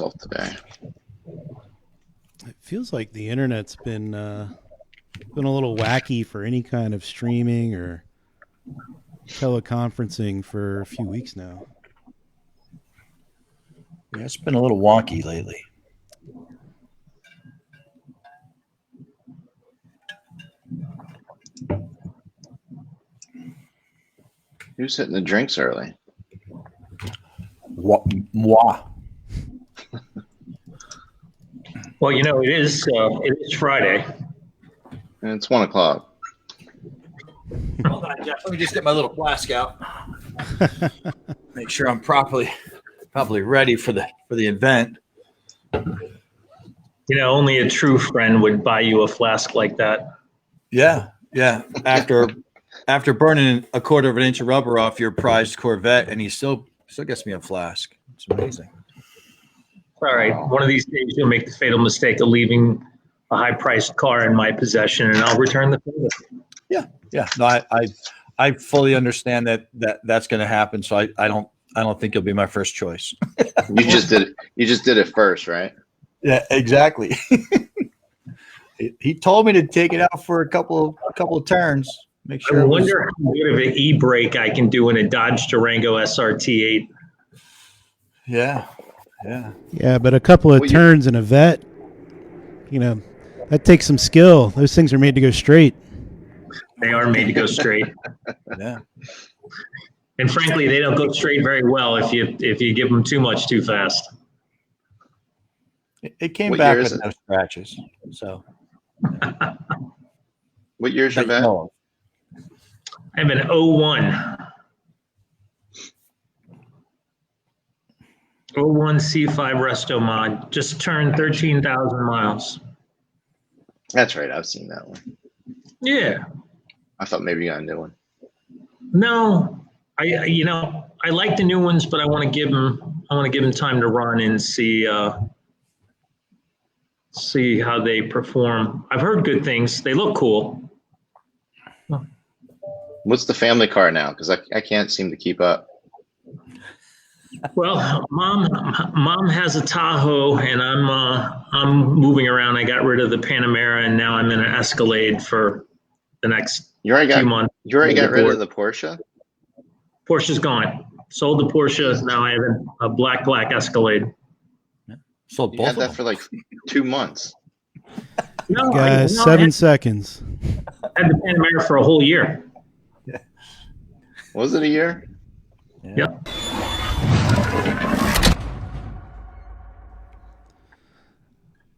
myself today. It feels like the internet's been a little wacky for any kind of streaming or teleconferencing for a few weeks now. Yeah, it's been a little wonky lately. Who's hitting the drinks early? Moi. Well, it is Friday. And it's 1 o'clock. Hold on, Jeff. Let me just get my little flask out. Make sure I'm properly ready for the event. Only a true friend would buy you a flask like that. Yeah. After burning a quarter of an inch of rubber off your prized Corvette, and he still gets me a flask. It's amazing. All right. One of these days you'll make the fatal mistake of leaving a high-priced car in my possession, and I'll return the favor. Yeah. No, I fully understand that's going to happen. So I don't think you'll be my first choice. You just did it first, right? Yeah, exactly. He told me to take it out for a couple of turns. Make sure. I wonder how good of an e-brake I can do in a Dodge Durango SRT8. Yeah. Yeah, but a couple of turns in a vet, that takes some skill. Those things are made to go straight. They are made to go straight. Yeah. And frankly, they don't go straight very well if you give them too much too fast. It came back with no scratches. So. What year's your vet? I have an 01. 01 C5 Resto Mod. Just turned 13,000 miles. That's right. I've seen that one. Yeah. I thought maybe you got a new one. No, I like the new ones, but I want to give them time to run and see how they perform. I've heard good things. They look cool. What's the family car now? Because I can't seem to keep up. Well, mom has a Tahoe, and I'm moving around. I got rid of the Panamera, and now I'm in an Escalade for the next few months. You already got rid of the Porsche? Porsche's gone. Sold the Porsche. Now I have a black Escalade. Sold both. You had that for like 2 months. No, Guys, 7 seconds. I had the Panamera for a whole year. Yeah. Was it a year? Yeah. Yep.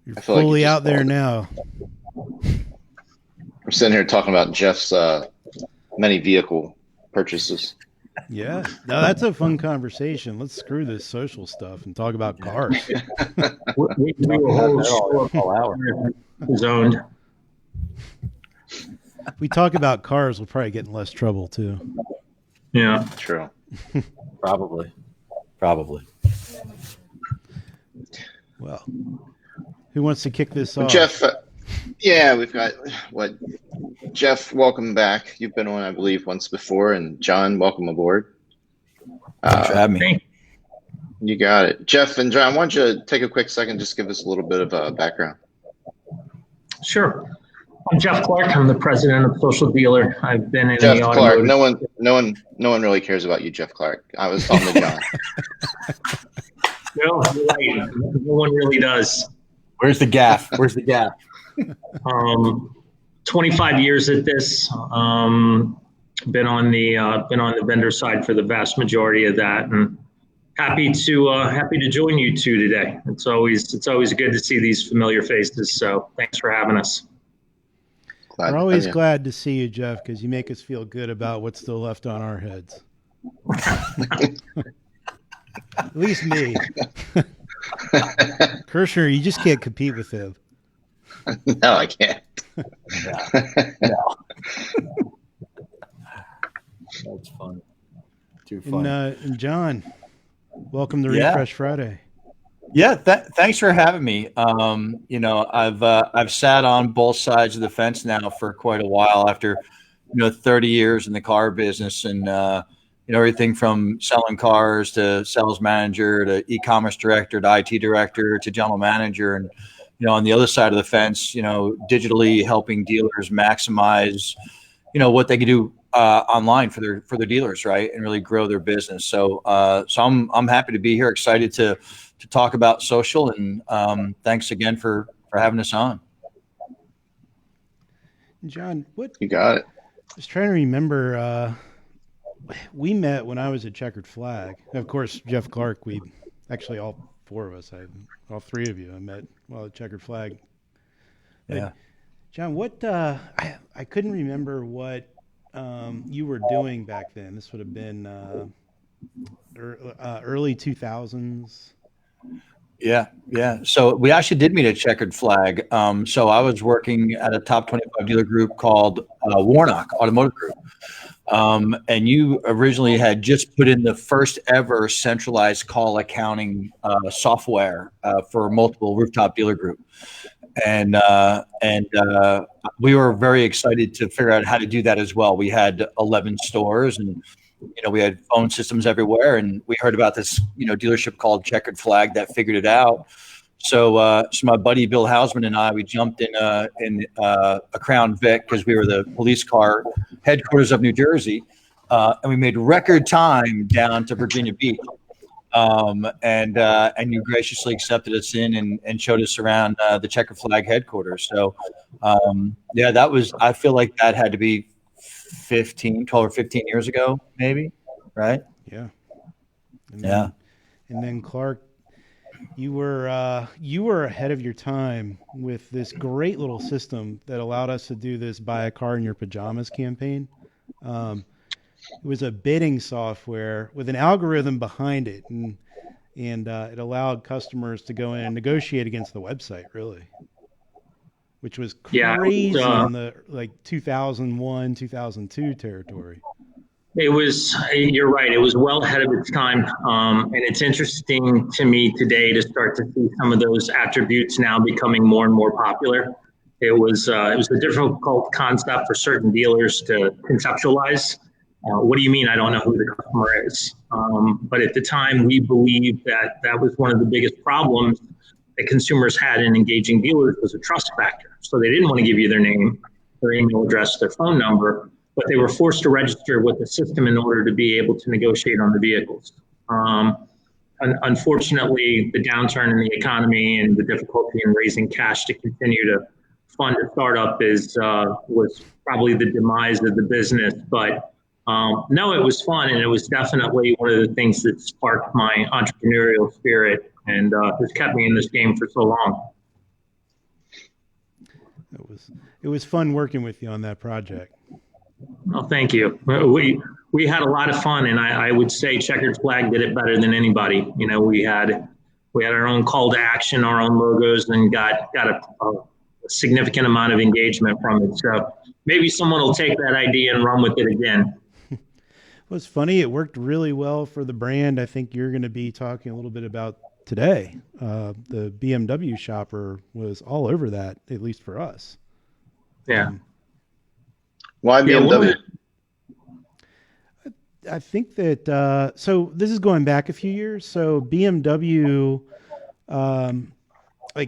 You're fully out there now. We're sitting here talking about Jeff's many vehicle purchases. Yeah. No, that's a fun conversation. Let's screw this social stuff and talk about cars. We can do a whole show zoned. If we talk about cars, we'll probably get in less trouble too. Yeah. True. Probably. Well, who wants to kick this off? Jeff, we've got Jeff, welcome back. You've been on, I believe, once before, and John, welcome aboard. Thanks for having me. You got it. Jeff and John, why don't you take a quick second, just give us a little bit of a background. Sure. I'm Jeff Clark. I'm the president of Social Dealer. I've been in Jeff the Clark. automotive. No one really cares about you, Jeff Clark. I was talking to John. No, you're right. No one really does. Where's the gaff? 25 years at this. Been on the vendor side for the vast majority of that, and happy to join you two today. It's always good to see these familiar faces. So thanks for having us. We're always glad to see you, Jeff, because you make us feel good about what's still left on our heads. At least me. Kirshner, you just can't compete with him. No, I can't. No. That's fun. Too fun. And John, welcome to Refresh Friday. Yeah, thanks for having me. I've sat on both sides of the fence now for quite a while after 30 years in the car business, and everything from selling cars to sales manager to e-commerce director to IT director to general manager. And, on the other side of the fence, digitally helping dealers maximize, what they can do online for their dealers, right, and really grow their business. So I'm happy to be here, excited to talk about social, and thanks again for having us on. John, what You got it. I was trying to remember. We met when I was at Checkered Flag. Of course, Jeff Clark. We actually all four of us. All three of you. I met while at Checkered Flag. Yeah. John, what I couldn't remember what you were doing back then. This would have been early 2000s. Yeah. So we actually did meet at Checkered Flag. So I was working at a top 25 dealer group called Warnock Automotive Group. And you originally had just put in the first ever centralized call accounting software for multiple rooftop dealer group. And we were very excited to figure out how to do that as well. We had 11 stores, and we had phone systems everywhere, and we heard about this dealership called Checkered Flag that figured it out. So my buddy Bill Hausman and I, we jumped in a Crown Vic because we were the police car headquarters of New Jersey, and we made record time down to Virginia Beach. And you graciously accepted us in and showed us around the Checkered Flag headquarters. So that was, I feel like that had to be 12 or 15 years ago, maybe, right? Yeah. And then Clark, you were ahead of your time with this great little system that allowed us to do this buy a car in your pajamas campaign. It was a bidding software with an algorithm behind it, and it allowed customers to go in and negotiate against the website, really, which was crazy in the 2001, 2002 territory. It was, you're right, it was well ahead of its time. And it's interesting to me today to start to see some of those attributes now becoming more and more popular. It was a difficult concept for certain dealers to conceptualize. What do you mean I don't know who the customer is? But at the time, we believed that was one of the biggest problems that consumers had in engaging dealers was a trust factor. So they didn't want to give you their name, their email address, their phone number, but they were forced to register with the system in order to be able to negotiate on the vehicles. Unfortunately, the downturn in the economy and the difficulty in raising cash to continue to fund a startup was probably the demise of the business. But no, it was fun, and it was definitely one of the things that sparked my entrepreneurial spirit and has kept me in this game for so long. It was fun working with you on that project. Oh, thank you. We had a lot of fun, and I would say Checkered Flag did it better than anybody. We had our own call to action, our own logos, and got a significant amount of engagement from it. So maybe someone will take that idea and run with it again. Well, it's funny. It worked really well for the brand. I think you're going to be talking a little bit about today. The BMW shopper was all over that, at least for us. Yeah. Why BMW? I think that, so this is going back a few years. So BMW,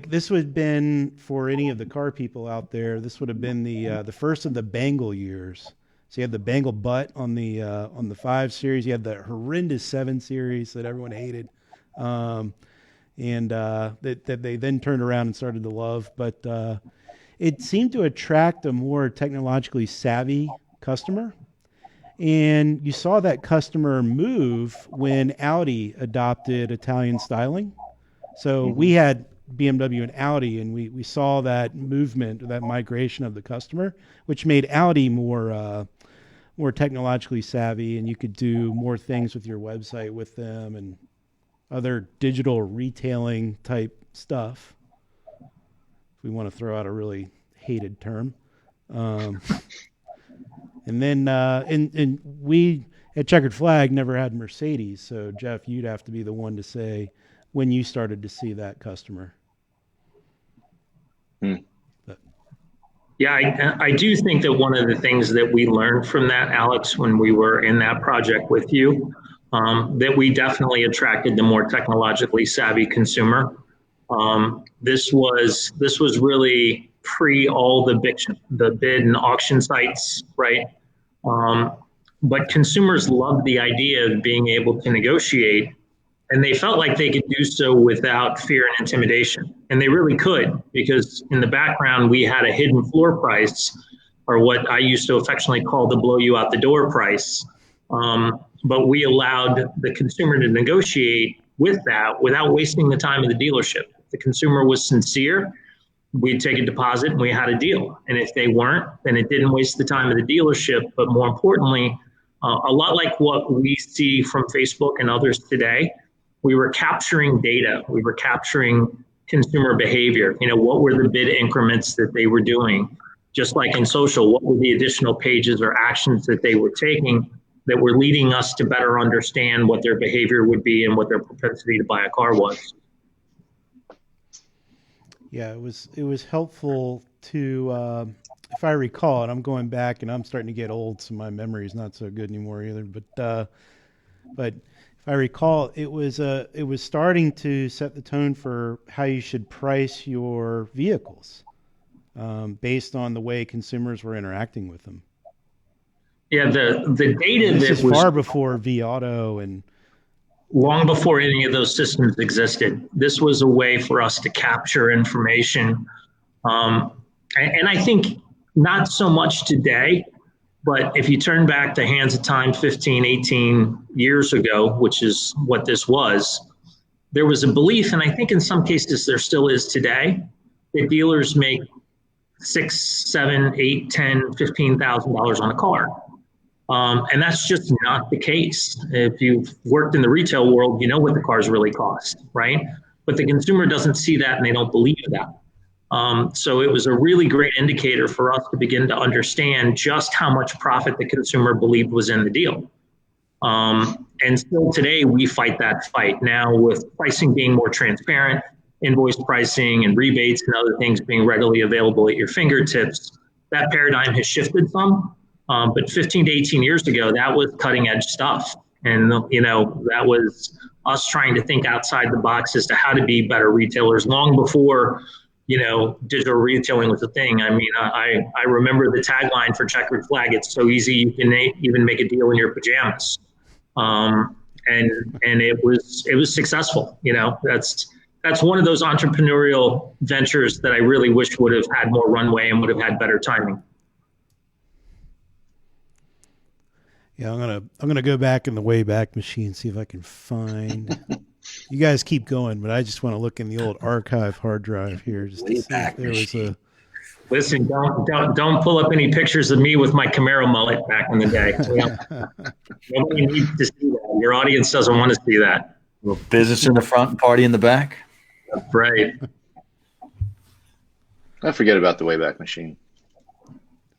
this would have been, for any of the car people out there, this would have been the first of the Bangle years. So you had the Bangle butt on the 5 Series. You had the horrendous 7 Series that everyone hated, and that they then turned around and started to love. But it seemed to attract a more technologically savvy customer. And you saw that customer move when Audi adopted Italian styling. So we had BMW and Audi, and we saw that movement, that migration of the customer, which made Audi more technologically savvy, and you could do more things with your website with them and other digital retailing type stuff. If we want to throw out a really hated term. And then, and we at Checkered Flag never had Mercedes. So Jeff, you'd have to be the one to say when you started to see that customer. Hmm. Yeah, I do think that one of the things that we learned from that, Alex, when we were in that project with you, that we definitely attracted the more technologically savvy consumer. This was really pre all the bid and auction sites, right? Um, but consumers loved the idea of being able to negotiate, and they felt like they could do so without fear and intimidation. And they really could, because in the background, we had a hidden floor price, or what I used to affectionately call the blow you out the door price. But we allowed the consumer to negotiate with that without wasting the time of the dealership. If the consumer was sincere, we'd take a deposit and we had a deal. And if they weren't, then it didn't waste the time of the dealership. But more importantly, a lot like what we see from Facebook and others today, we were capturing data. We were capturing consumer behavior. What were the bid increments that they were doing? Just like in social, what were the additional pages or actions that they were taking that were leading us to better understand what their behavior would be and what their propensity to buy a car was. Yeah, it was helpful to, if I recall, and I'm going back and I'm starting to get old, so my memory is not so good anymore either. But if I recall, it was starting to set the tone for how you should price your vehicles based on the way consumers were interacting with them. Yeah, the data this that is was far before vAuto and long before any of those systems existed. This was a way for us to capture information. And I think not so much today, but if you turn back the hands of time 15, 18 years ago, which is what this was, there was a belief, and I think in some cases there still is today, that dealers make $6,000, $7,000, $8,000, $10,000, $15,000 on a car. And that's just not the case. If you've worked in the retail world, you know what the cars really cost, right? But the consumer doesn't see that and they don't believe that. So it was a really great indicator for us to begin to understand just how much profit the consumer believed was in the deal. And still today, we fight that fight now with pricing being more transparent, invoice pricing and rebates and other things being readily available at your fingertips. That paradigm has shifted some. But 15 to 18 years ago, that was cutting edge stuff. And, that was us trying to think outside the box as to how to be better retailers long before, digital retailing was a thing. I mean, I remember the tagline for Checkered Flag. It's so easy you can even make a deal in your pajamas. And it was successful. That's one of those entrepreneurial ventures that I really wish would have had more runway and would have had better timing. Yeah, I'm gonna go back in the Wayback Machine, see if I can find. You guys keep going, but I just want to look in the old archive hard drive here just to see if there was a. Listen, don't pull up any pictures of me with my Camaro mullet back in the day. Nobody needs to see that. Your audience doesn't want to see that. Well, business in the front and party in the back. That's right. I forget about the Wayback Machine.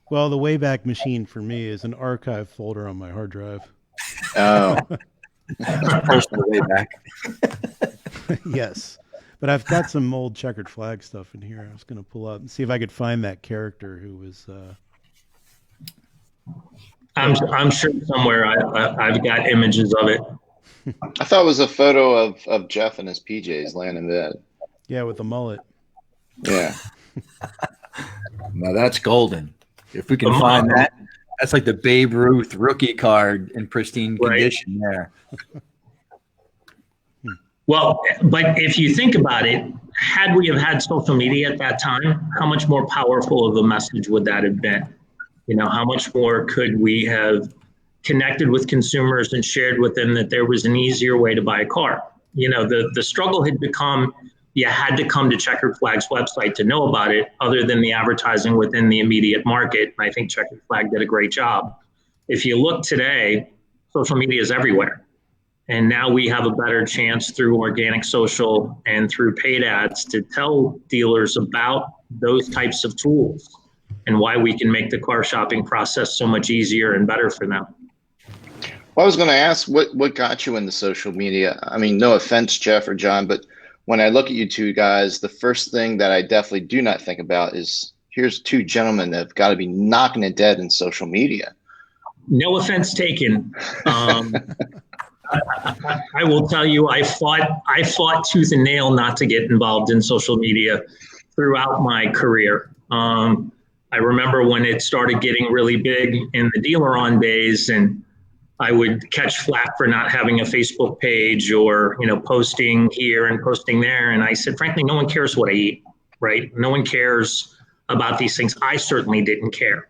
Well, the Wayback Machine for me is an archive folder on my hard drive. Oh. Personal Wayback. Yes. But I've got some old Checkered Flag stuff in here. I was going to pull up and see if I could find that character who was. I'm sure somewhere I've got images of it. I thought it was a photo of Jeff and his PJs laying in bed. Yeah, with the mullet. Yeah. Now that's golden. If we can find that, that's like the Babe Ruth rookie card in pristine condition there. Well, but if you think about it, had we have had social media at that time, how much more powerful of a message would that have been? How much more could we have connected with consumers and shared with them that there was an easier way to buy a car? The struggle had become you had to come to Checkered Flag's website to know about it, other than the advertising within the immediate market. And I think Checkered Flag did a great job. If you look today, social media is everywhere. And now we have a better chance through organic social and through paid ads to tell dealers about those types of tools and why we can make the car shopping process so much easier and better for them. Well, I was going to ask what got you into social media? I mean, no offense, Jeff or John, but when I look at you two guys, the first thing that I definitely do not think about is here's two gentlemen that have got to be knocking it dead in social media. No offense taken. I will tell you, I fought tooth and nail not to get involved in social media throughout my career. I remember when it started getting really big in the dealer on days, and I would catch flack for not having a Facebook page or, posting here and posting there. And I said, frankly, no one cares what I eat, right? No one cares about these things. I certainly didn't care.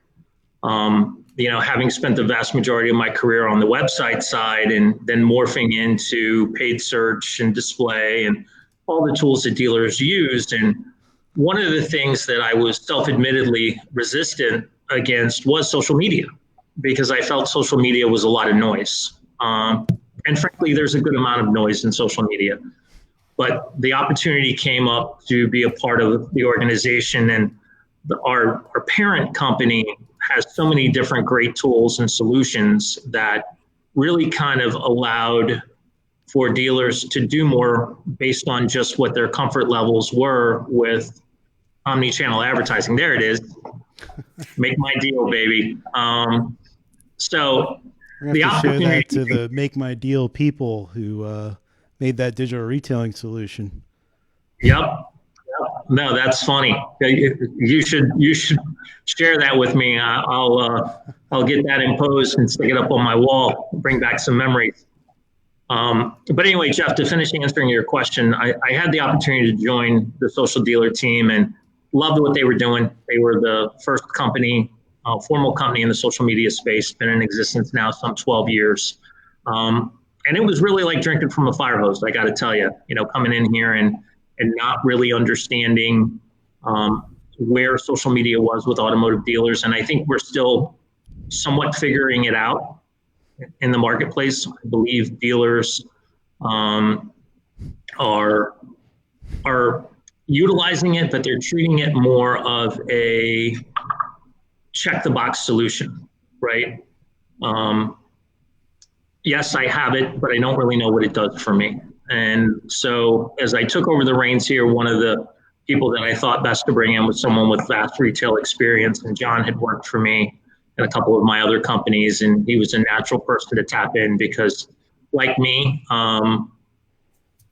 Having spent the vast majority of my career on the website side and then morphing into paid search and display and all the tools that dealers used. And one of the things that I was self-admittedly resistant against was social media, because I felt social media was a lot of noise. And frankly, there's a good amount of noise in social media. But the opportunity came up to be a part of the organization, and our parent company has so many different great tools and solutions that really kind of allowed for dealers to do more based on just what their comfort levels were with omni-channel advertising. There it is. Make my deal, baby. So the opportunity show that to the Make My Deal people who made that digital retailing solution. Yep. No, that's funny. You should share that with me. I'll get that imposed and stick it up on my wall. Bring back some memories. But anyway, Jeff, to finish answering your question, I had the opportunity to join the Social Dealer team and loved what they were doing. They were the first company, formal company in the social media space, been in existence now some 12 years. And it was really like drinking from a fire hose, I got to tell you, coming in here and not really understanding where social media was with automotive dealers. And I think we're still somewhat figuring it out in the marketplace. I believe dealers are utilizing it, but they're treating it more of a check the box solution, right? Yes, I have it, but I don't really know what it does for me. And so as I took over the reins here, one of the people that I thought best to bring in was someone with vast retail experience. And John had worked for me in a couple of my other companies, and he was a natural person to tap in because, like me,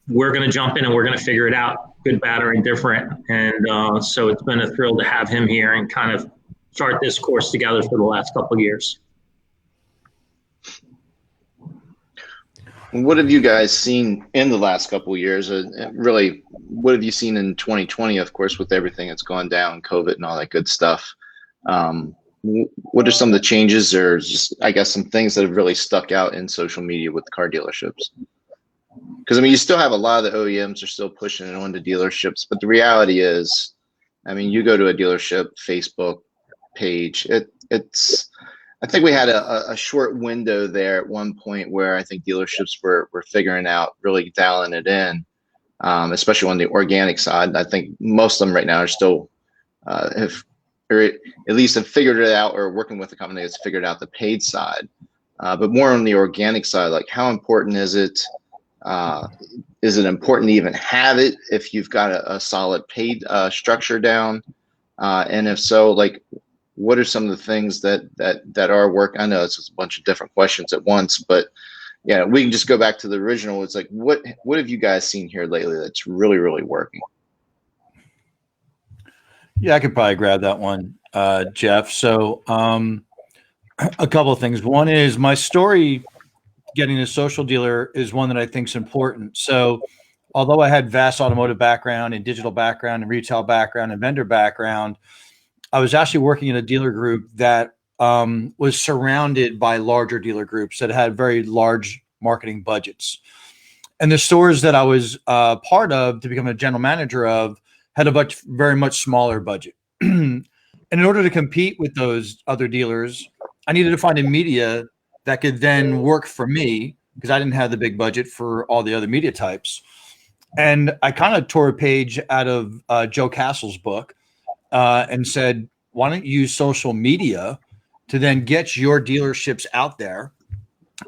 we're going to jump in and we're going to figure it out, good, bad, or indifferent. And so it's been a thrill to have him here and kind of start this course together for the last couple of years. What have you guys seen in the last couple of years? Really, what have you seen in 2020, of course, with everything that's gone down, COVID and all that good stuff? What are some of the changes or just, I guess, some things that have really stuck out in social media with car dealerships? Because, you still have a lot of the OEMs are still pushing it onto dealerships, but the reality is, you go to a dealership Facebook page, it's I think we had a short window there at one point where I think dealerships were figuring out, really dialing it in, especially on the organic side. I think most of them right now are still have figured it out or working with a company that's figured out the paid side. But more on the organic side, like how important is it? Is it important to even have it if you've got a solid paid structure down? And if so, like, what are some of the things that are working? I know it's just a bunch of different questions at once, but yeah, we can just go back to the original. It's like, what have you guys seen here lately that's really, really working? Yeah, I could probably grab that one, Jeff. So a couple of things. One is my story getting a social dealer is one that I think is important. So although I had vast automotive background and digital background and retail background and vendor background, I was actually working in a dealer group that was surrounded by larger dealer groups that had very large marketing budgets. And the stores that I was part of to become a general manager of had a very much smaller budget. And in order to compete with those other dealers, I needed to find a media that could then work for me because I didn't have the big budget for all the other media types. And I kind of tore a page out of Joe Castle's book and said, why don't you use social media to then get your dealerships out there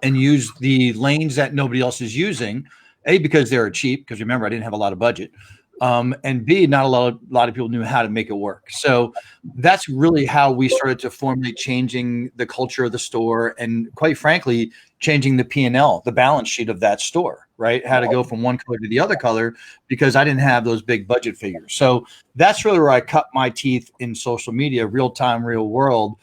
and use the lanes that nobody else is using, A, because they're cheap, because remember, I didn't have a lot of budget, And B, not a lot of people knew how to make it work. So that's really how we started to formulate changing the culture of the store, and quite frankly, changing the P&L, the balance sheet of that store, right? How to go from one color to the other color, because I didn't have those big budget figures. So that's really where I cut my teeth in social media, real time, real world.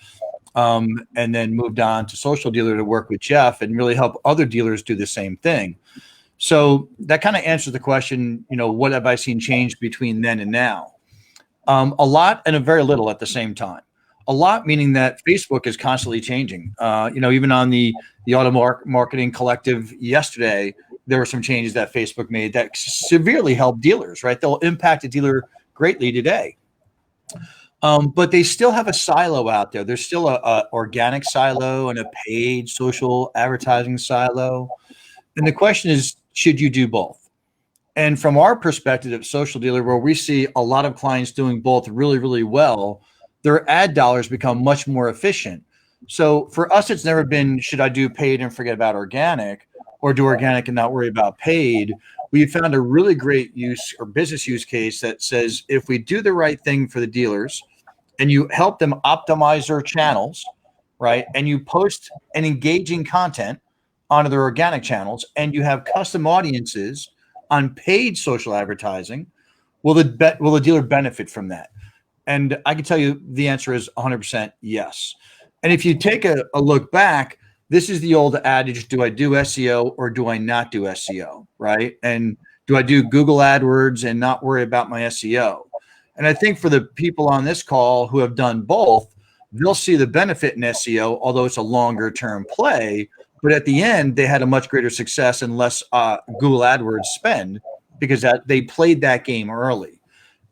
And then moved on to Social Dealer to work with Jeff and really help other dealers do the same thing. So that kind of answers the question, what have I seen change between then and now? A lot and a very little at the same time. A lot meaning that Facebook is constantly changing. Even on the Auto Marketing Collective yesterday, there were some changes that Facebook made that severely helped dealers, right? They'll impact a dealer greatly today. But they still have a silo out there. There's still a organic silo and a paid social advertising silo. And the question is, should you do both? And from our perspective at Social Dealer, where we see a lot of clients doing both really, really well, their ad dollars become much more efficient. So for us, it's never been, should I do paid and forget about organic, or do organic and not worry about paid? We found a really great use or business use case that says, if we do the right thing for the dealers and you help them optimize their channels, right, and you post an engaging content onto their organic channels, and you have custom audiences on paid social advertising, will the dealer benefit from that? And I can tell you the answer is 100% yes. And if you take a look back, this is the old adage, do I do SEO or do I not do SEO, right? And do I do Google AdWords and not worry about my SEO? And I think for the people on this call who have done both, they'll see the benefit in SEO, although it's a longer term play. But at the end, they had a much greater success and less Google AdWords spend, because they played that game early.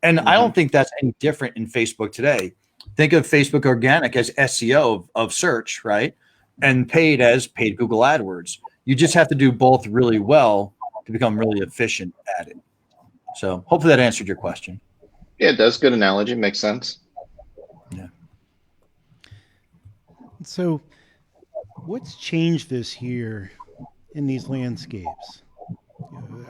And I don't think that's any different in Facebook today. Think of Facebook organic as SEO of search, right? And paid as paid Google AdWords. You just have to do both really well to become really efficient at it. So hopefully that answered your question. Yeah, it does. Good analogy. Makes sense. Yeah. So what's changed this year in these landscapes?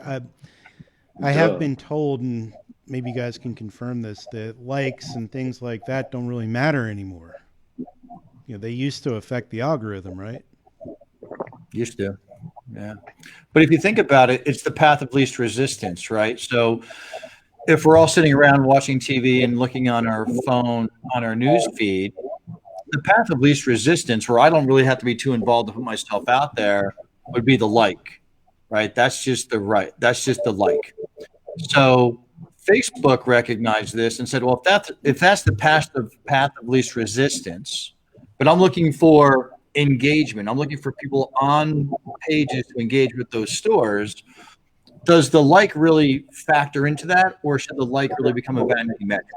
I have been told, and maybe you guys can confirm this, that likes and things like that don't really matter anymore. They used to affect the algorithm, right? Used to, yeah. But if you think about it, it's the path of least resistance, right? So if we're all sitting around watching TV and looking on our phone, on our news feed, the path of least resistance, where I don't really have to be too involved to put myself out there, would be the like, right? That's just the like. So Facebook recognized this and said, well, if that's the path of least resistance, but I'm looking for engagement, I'm looking for people on pages to engage with those stores, does the like really factor into that, or should the like really become a vanity metric?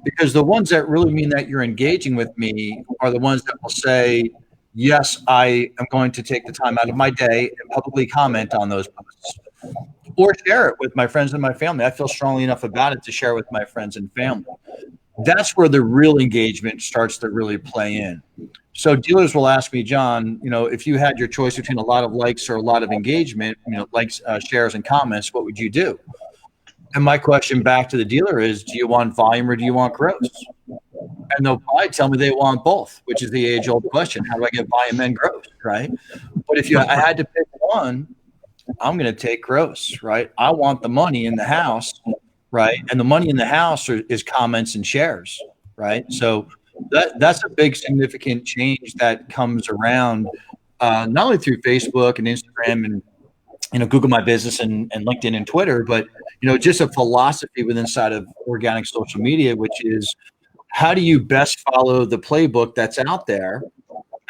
Because the ones that really mean that you're engaging with me are the ones that will say, yes, I am going to take the time out of my day and publicly comment on those posts, or share it with my friends and my family. I feel strongly enough about it to share with my friends and family. That's where the real engagement starts to really play in. So dealers will ask me, John, if you had your choice between a lot of likes or a lot of engagement, likes, shares, and comments, what would you do? And my question back to the dealer is, do you want volume or do you want gross? And they'll probably tell me they want both, which is the age-old question. How do I get volume and gross, right? But if I had to pick one, I'm going to take gross, right? I want the money in the house, right? And the money in the house is comments and shares, right? So that's a big significant change that comes around not only through Facebook and Instagram and Google My Business and LinkedIn and Twitter, but just a philosophy within inside of organic social media, which is, how do you best follow the playbook that's out there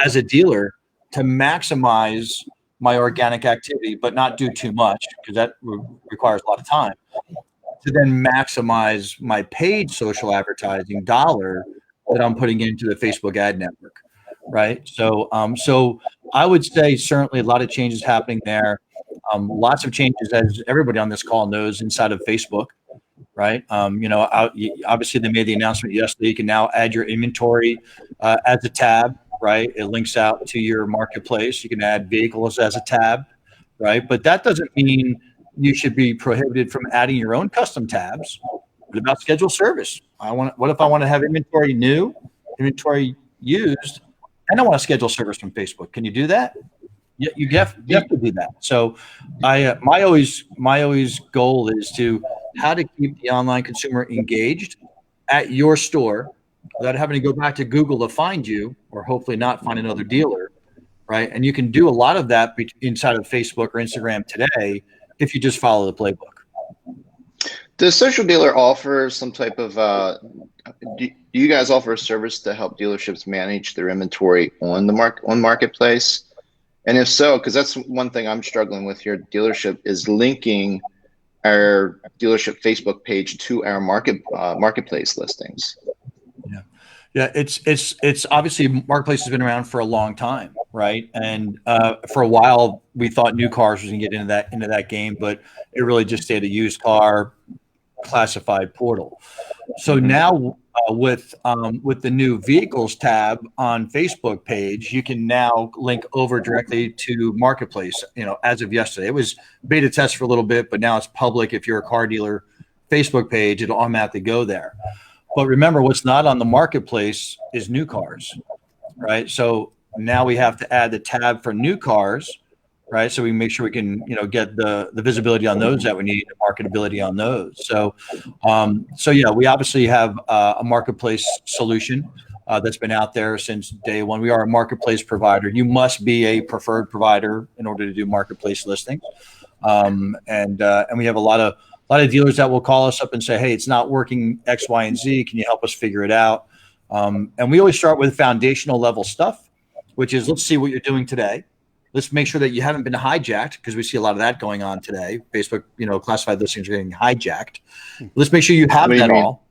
as a dealer to maximize my organic activity, but not do too much, because that requires a lot of time, to then maximize my paid social advertising dollar that I'm putting into the Facebook ad network, right? So I would say certainly a lot of changes happening there. Lots of changes, as everybody on this call knows, inside of Facebook, right? Obviously they made the announcement yesterday. You can now add your inventory as a tab, right? It links out to your marketplace. You can add vehicles as a tab, right? But that doesn't mean you should be prohibited from adding your own custom tabs. What about scheduled service? What if I want to have inventory new, inventory used, and I want to schedule service from Facebook? Can you do that? Yeah, you have to do that. So, my always goal is to how to keep the online consumer engaged at your store without having to go back to Google to find you, or hopefully not find another dealer, right? And you can do a lot of that inside of Facebook or Instagram today if you just follow the playbook. Does Social Dealer offer some type of, do you guys offer a service to help dealerships manage their inventory on the marketplace? And if so, because that's one thing I'm struggling with here, dealership is linking our dealership Facebook page to our marketplace listings. Yeah, it's obviously marketplace has been around for a long time, right? And for a while we thought new cars was gonna get into that game, but it really just stayed a used car classified portal. So now with the new vehicles tab on Facebook page, you can now link over directly to marketplace. As of yesterday, it was beta test for a little bit, but now it's public. If you're a car dealer Facebook page, it'll automatically go there. But remember, what's not on the marketplace is new cars, right? So now we have to add the tab for new cars, right? So we make sure we can, get the visibility on those that we need, the marketability on those. So yeah, we obviously have a marketplace solution that's been out there since day one. We are a marketplace provider. You must be a preferred provider in order to do marketplace listings. And we have a lot of dealers that will call us up and say, hey, it's not working X, Y, and Z. Can you help us figure it out? And we always start with foundational level stuff, which is, let's see what you're doing today. Let's make sure that you haven't been hijacked, because we see a lot of that going on today. Facebook, classified listings are getting hijacked. Let's make sure you have that all.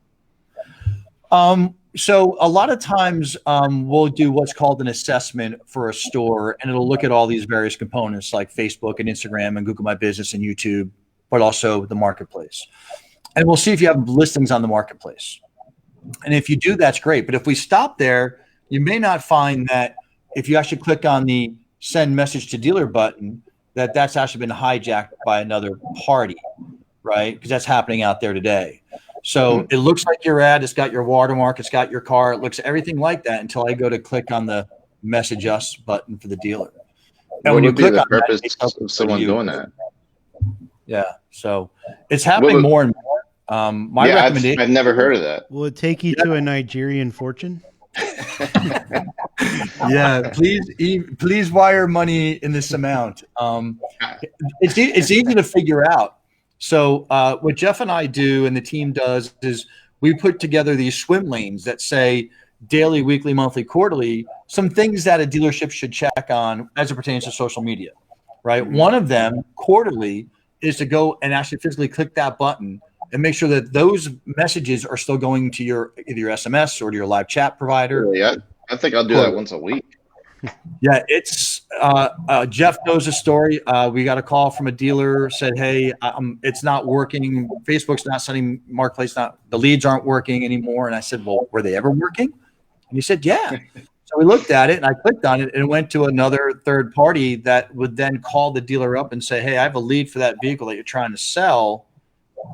So a lot of times we'll do what's called an assessment for a store, and it'll look at all these various components like Facebook and Instagram and Google My Business and YouTube, but also the marketplace. And we'll see if you have listings on the marketplace. And if you do, that's great. But if we stop there, you may not find that if you actually click on the send message to dealer button, that's actually been hijacked by another party, right? Because that's happening out there today. So it looks like your ad, it's got your watermark, it's got your car, it looks everything like that until I go to click on the message us button for the dealer. And what when you would be click the on purpose that, of someone doing that? Yeah, so it's happening more and more. My recommendation. I've never heard of that. Will it take you to a Nigerian fortune? Yeah, please wire money in this amount. It's easy to figure out. So what Jeff and I do and the team does is we put together these swim lanes that say daily, weekly, monthly, quarterly, some things that a dealership should check on as it pertains to social media, right? One of them, quarterly, is to go and actually physically click that button and make sure that those messages are still going to either your SMS or to your live chat provider. Really? I think I'll do that once a week. Yeah, it's Jeff knows the story. We got a call from a dealer, said, hey, it's not working. Facebook's not sending marketplace, the leads aren't working anymore. And I said, well, were they ever working? And he said, yeah. So we looked at it and I clicked on it and it went to another third party that would then call the dealer up and say, hey, I have a lead for that vehicle that you're trying to sell.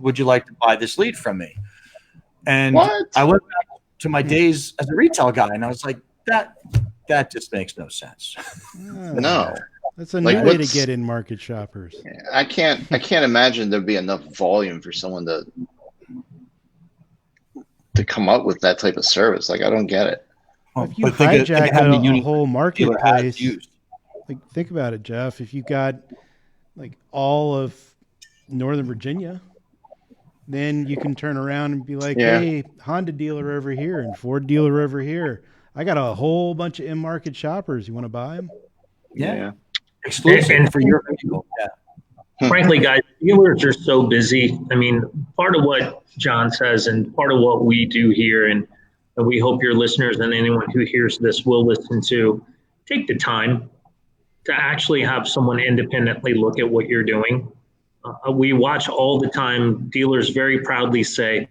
Would you like to buy this lead from me? And I went back to my days as a retail guy and I was like, that just makes no sense. No. That's a new way to get in market shoppers. I can't imagine there'd be enough volume for someone to come up with that type of service. Like, I don't get it. If you hijack a whole marketplace, like, think about it, Jeff. If you got like all of Northern Virginia, then you can turn around and be like, hey, Honda dealer over here and Ford dealer over here. I got a whole bunch of in-market shoppers. You want to buy them? Yeah. Exclusive for your vehicle. Yeah. Frankly, guys, dealers are so busy. I mean, part of what John says and part of what we do here, and we hope your listeners and anyone who hears this will listen to, take the time to actually have someone independently look at what you're doing. We watch all the time dealers very proudly say,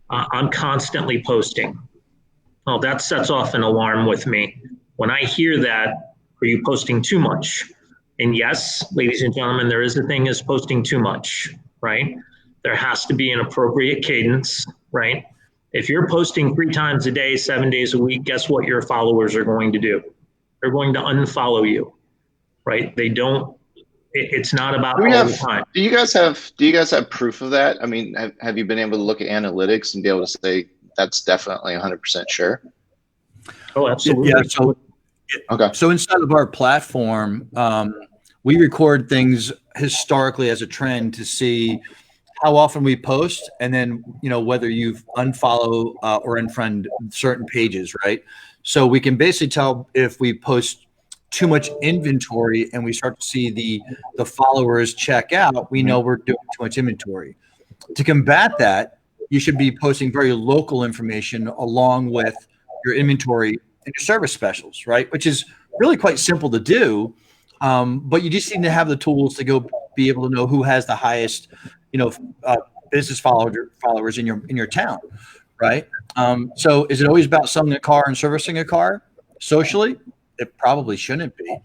I'm constantly posting. Oh, that sets off an alarm with me. When I hear that, are you posting too much? And yes, ladies and gentlemen, there is a thing as posting too much, right? There has to be an appropriate cadence, right? If you're posting 3 times a day, 7 days a week, guess what your followers are going to do? They're going to unfollow you, right? They don't, it's not about Do we all the have, time. do you guys have proof of that? I mean, have you been able to look at analytics and be able to say that's definitely 100% sure? Oh, absolutely. Yeah. So, Okay. so inside of our platform, we record things historically as a trend to see how often we post, and then whether you've unfollow or unfriend certain pages, right? So we can basically tell if we post too much inventory and we start to see the followers check out, we know we're doing too much inventory. To combat that, you should be posting very local information along with your inventory and your service specials, right? Which is really quite simple to do, but you just need to have the tools to go be able to know who has the highest, business followers in your town, right? So is it always about selling a car and servicing a car socially? It probably shouldn't be,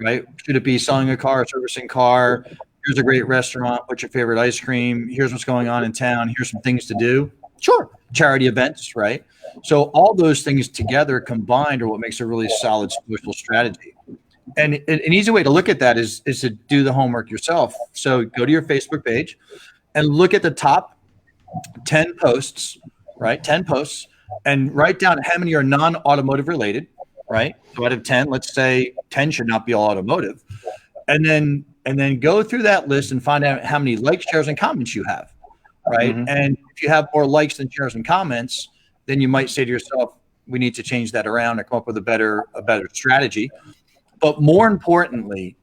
right? Should it be selling a car, servicing car? Here's a great restaurant. What's your favorite ice cream? Here's what's going on in town. Here's some things to do. Sure. Charity events, right? So all those things together combined are what makes a really solid social strategy. And an easy way to look at that is to do the homework yourself. So go to your Facebook page and look at the top 10 posts, right? 10 posts, and write down how many are non-automotive related, right? So out of 10, let's say 10 should not be all automotive. And then go through that list and find out how many likes, shares, and comments you have, right? Mm-hmm. And if you have more likes than shares and comments, then you might say to yourself, we need to change that around and come up with a better strategy. But more importantly,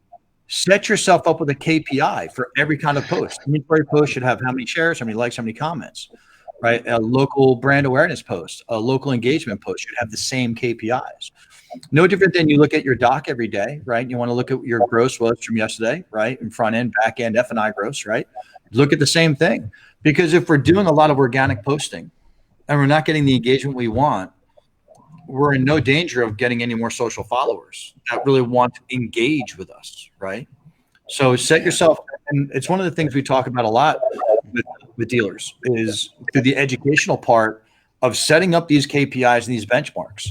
set yourself up with a KPI for every kind of post. Inventory post should have how many shares, how many likes, how many comments, right? A local brand awareness post, a local engagement post should have the same KPIs. No different than you look at your doc every day, right? You want to look at what your gross was from yesterday, right? And front end, back end, F&I gross, right? Look at the same thing. Because if we're doing a lot of organic posting and we're not getting the engagement we want, we're in no danger of getting any more social followers that really want to engage with us, right? So set yourself, and it's one of the things we talk about a lot with dealers is through the educational part of setting up these KPIs and these benchmarks,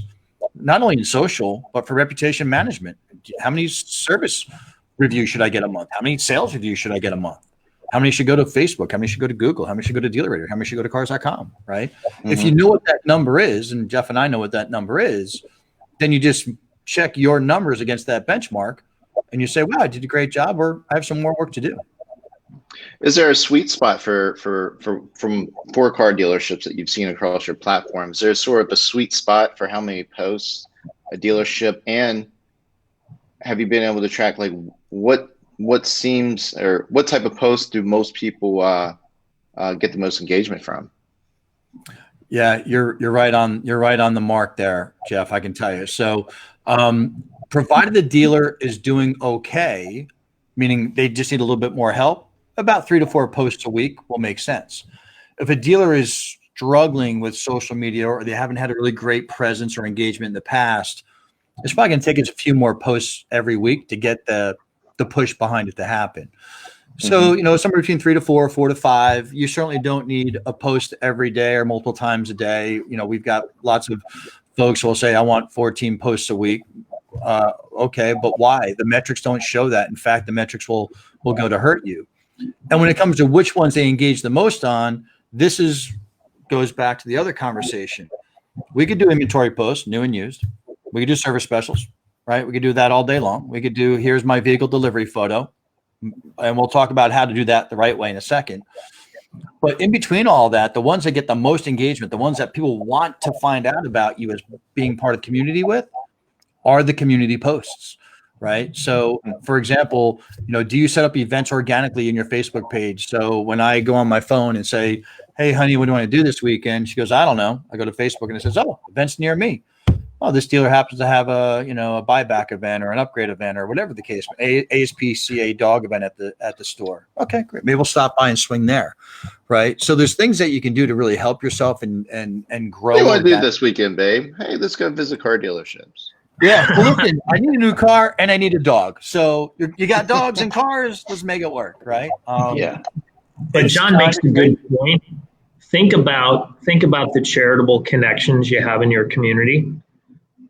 not only in social, but for reputation management. How many service reviews should I get a month? How many sales reviews should I get a month? How many should go to Facebook? How many should go to Google? How many should go to DealerRefresh? How many should go to cars.com, right? Mm-hmm. If you know what that number is, and Jeff and I know what that number is, then you just check your numbers against that benchmark and you say, wow, I did a great job, or I have some more work to do. Is there a sweet spot from 4-car dealerships that you've seen across your platform? Is there sort of a sweet spot for how many posts a dealership, and have you been able to track like what seems, or what type of posts do most people get the most engagement from? Yeah, you're right on the mark there, Jeff. I can tell you. So, provided the dealer is doing okay, meaning they just need a little bit more help, about 3 to 4 posts a week will make sense. If a dealer is struggling with social media, or they haven't had a really great presence or engagement in the past, it's probably going to take us a few more posts every week to get the push behind it to happen. So, somewhere between 3 to 4, 4 to 5. You certainly don't need a post every day or multiple times a day. We've got lots of folks who will say, I want 14 posts a week. Okay, but why? The metrics don't show that. In fact, the metrics will go to hurt you. And when it comes to which ones they engage the most on, goes back to the other conversation. We could do inventory posts, new and used. We could do service specials, right? We could do that all day long. We could do, here's my vehicle delivery photo. And we'll talk about how to do that the right way in a second. But in between all that, the ones that get the most engagement, the ones that people want to find out about you as being part of the community with, are the community posts, right? So, for example, do you set up events organically in your Facebook page? So when I go on my phone and say, hey, honey, what do you want to do this weekend? She goes, I don't know. I go to Facebook and it says, oh, events near me. Oh, this dealer happens to have a buyback event or an upgrade event or whatever the case, ASPCA dog event at the store. Okay, great. Maybe we'll stop by and swing there, right? So there's things that you can do to really help yourself and grow. What do you want to do this weekend, babe? Hey, let's go visit car dealerships. Yeah. Well, listen, I need a new car and I need a dog. So you got dogs and cars. Let's make it work, right? Yeah. But John makes a good point. Think about the charitable connections you have in your community.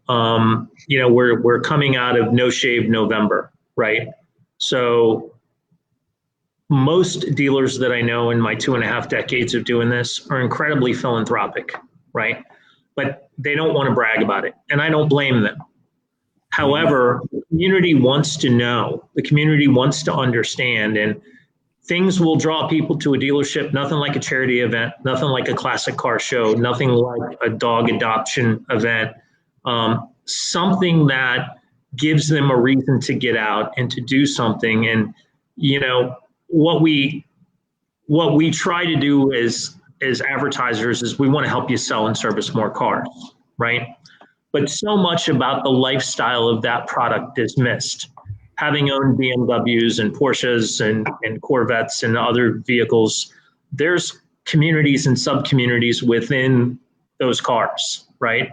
We're coming out of No Shave November, right? So most dealers that I know in my 2.5 decades of doing this are incredibly philanthropic, right? But they don't want to brag about it, and I don't blame them. However, the community wants to know, the community wants to understand, and things will draw people to a dealership. Nothing like a charity event, nothing like a classic car show, nothing like a dog adoption event, something that gives them a reason to get out and to do something. And, what we try to do as advertisers is we want to help you sell and service more cars, right? But so much about the lifestyle of that product is missed. Having owned BMWs and Porsches and Corvettes and other vehicles, there's communities and sub-communities within those cars, right?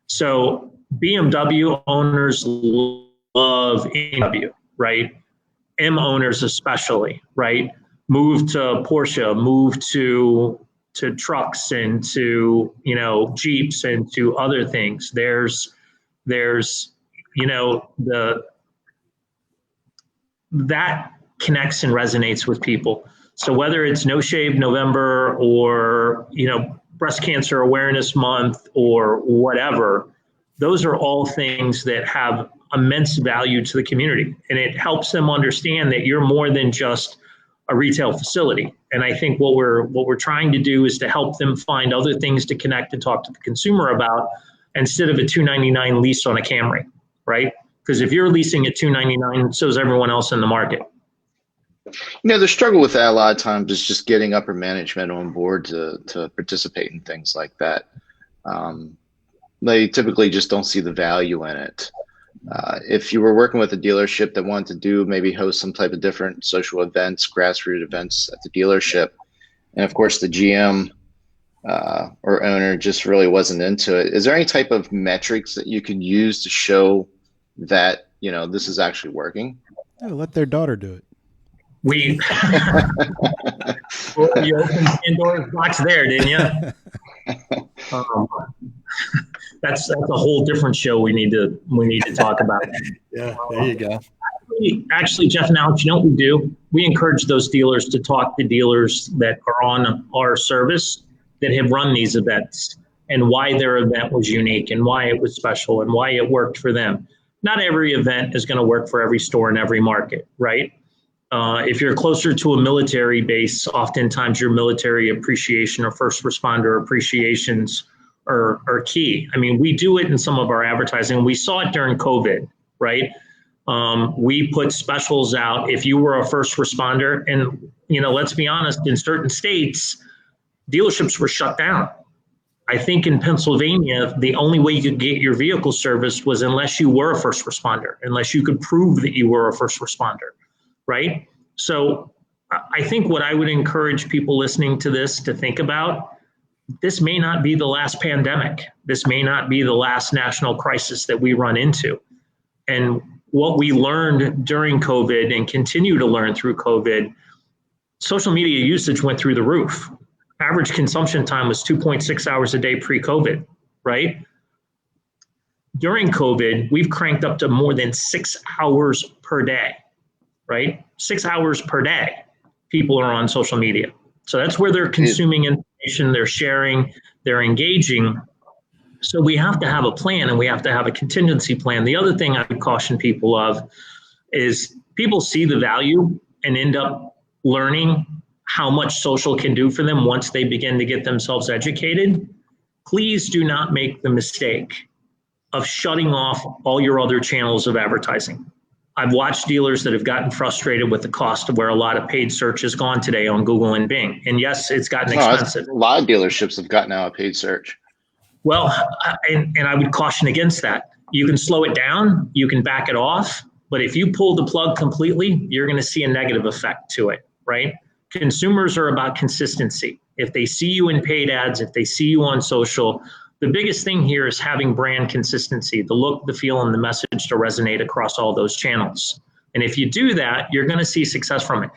So BMW owners love BMW, right? M owners especially, right? Move to Porsche, move to trucks and to, Jeeps and to other things. There's that connects and resonates with people. So whether it's No Shave November or, Breast Cancer Awareness Month or whatever, those are all things that have immense value to the community. And it helps them understand that you're more than just a retail facility. And I think what we're trying to do is to help them find other things to connect and talk to the consumer about instead of a $299 lease on a Camry, right? Because if you're leasing at $299, so is everyone else in the market. The struggle with that a lot of times is just getting upper management on board to participate in things like that. They typically just don't see the value in it. If you were working with a dealership that wanted to do maybe host some type of different social events, grassroots events at the dealership, and of course the GM or owner just really wasn't into it, is there any type of metrics that you can use to show that this is actually working? Yeah, let their daughter do it. You opened Pandora's box there, didn't you? That's a whole different show we need to talk about. Yeah, there you go. Actually, Jeff and Alex, you know what we do? We encourage those dealers to talk to dealers that are on our service that have run these events and why their event was unique and why it was special and why it worked for them. Not every event is going to work for every store in every market, right? If you're closer to a military base, oftentimes your military appreciation or first responder appreciations are key. I mean, we do it in some of our advertising. We saw it during COVID, right? We put specials out if you were a first responder. And, let's be honest, in certain states, dealerships were shut down. I think in Pennsylvania, the only way you could get your vehicle serviced was unless you were a first responder, unless you could prove that you were a first responder, right? So I think what I would encourage people listening to this to think about, this may not be the last pandemic. This may not be the last national crisis that we run into. And what we learned during COVID and continue to learn through COVID, social media usage went through the roof. Average consumption time was 2.6 hours a day pre-COVID, right? During COVID, we've cranked up to more than 6 hours per day, right? 6 hours per day, people are on social media. So that's where they're consuming information, they're sharing, they're engaging. So we have to have a plan and we have to have a contingency plan. The other thing I would caution people of is people see the value and end up learning how much social can do for them once they begin to get themselves educated. Please do not make the mistake of shutting off all your other channels of advertising. I've watched dealers that have gotten frustrated with the cost of where a lot of paid search has gone today on Google and Bing. And yes, it's gotten expensive. A lot of dealerships have gotten out of paid search. Well, and I would caution against that. You can slow it down, you can back it off, but if you pull the plug completely, you're going to see a negative effect to it, right? Consumers are about consistency. If they see you in paid ads, if they see you on social, The biggest thing here is having brand consistency, the look, the feel, and the message to resonate across all those channels. And if you do that, you're going to see success from it.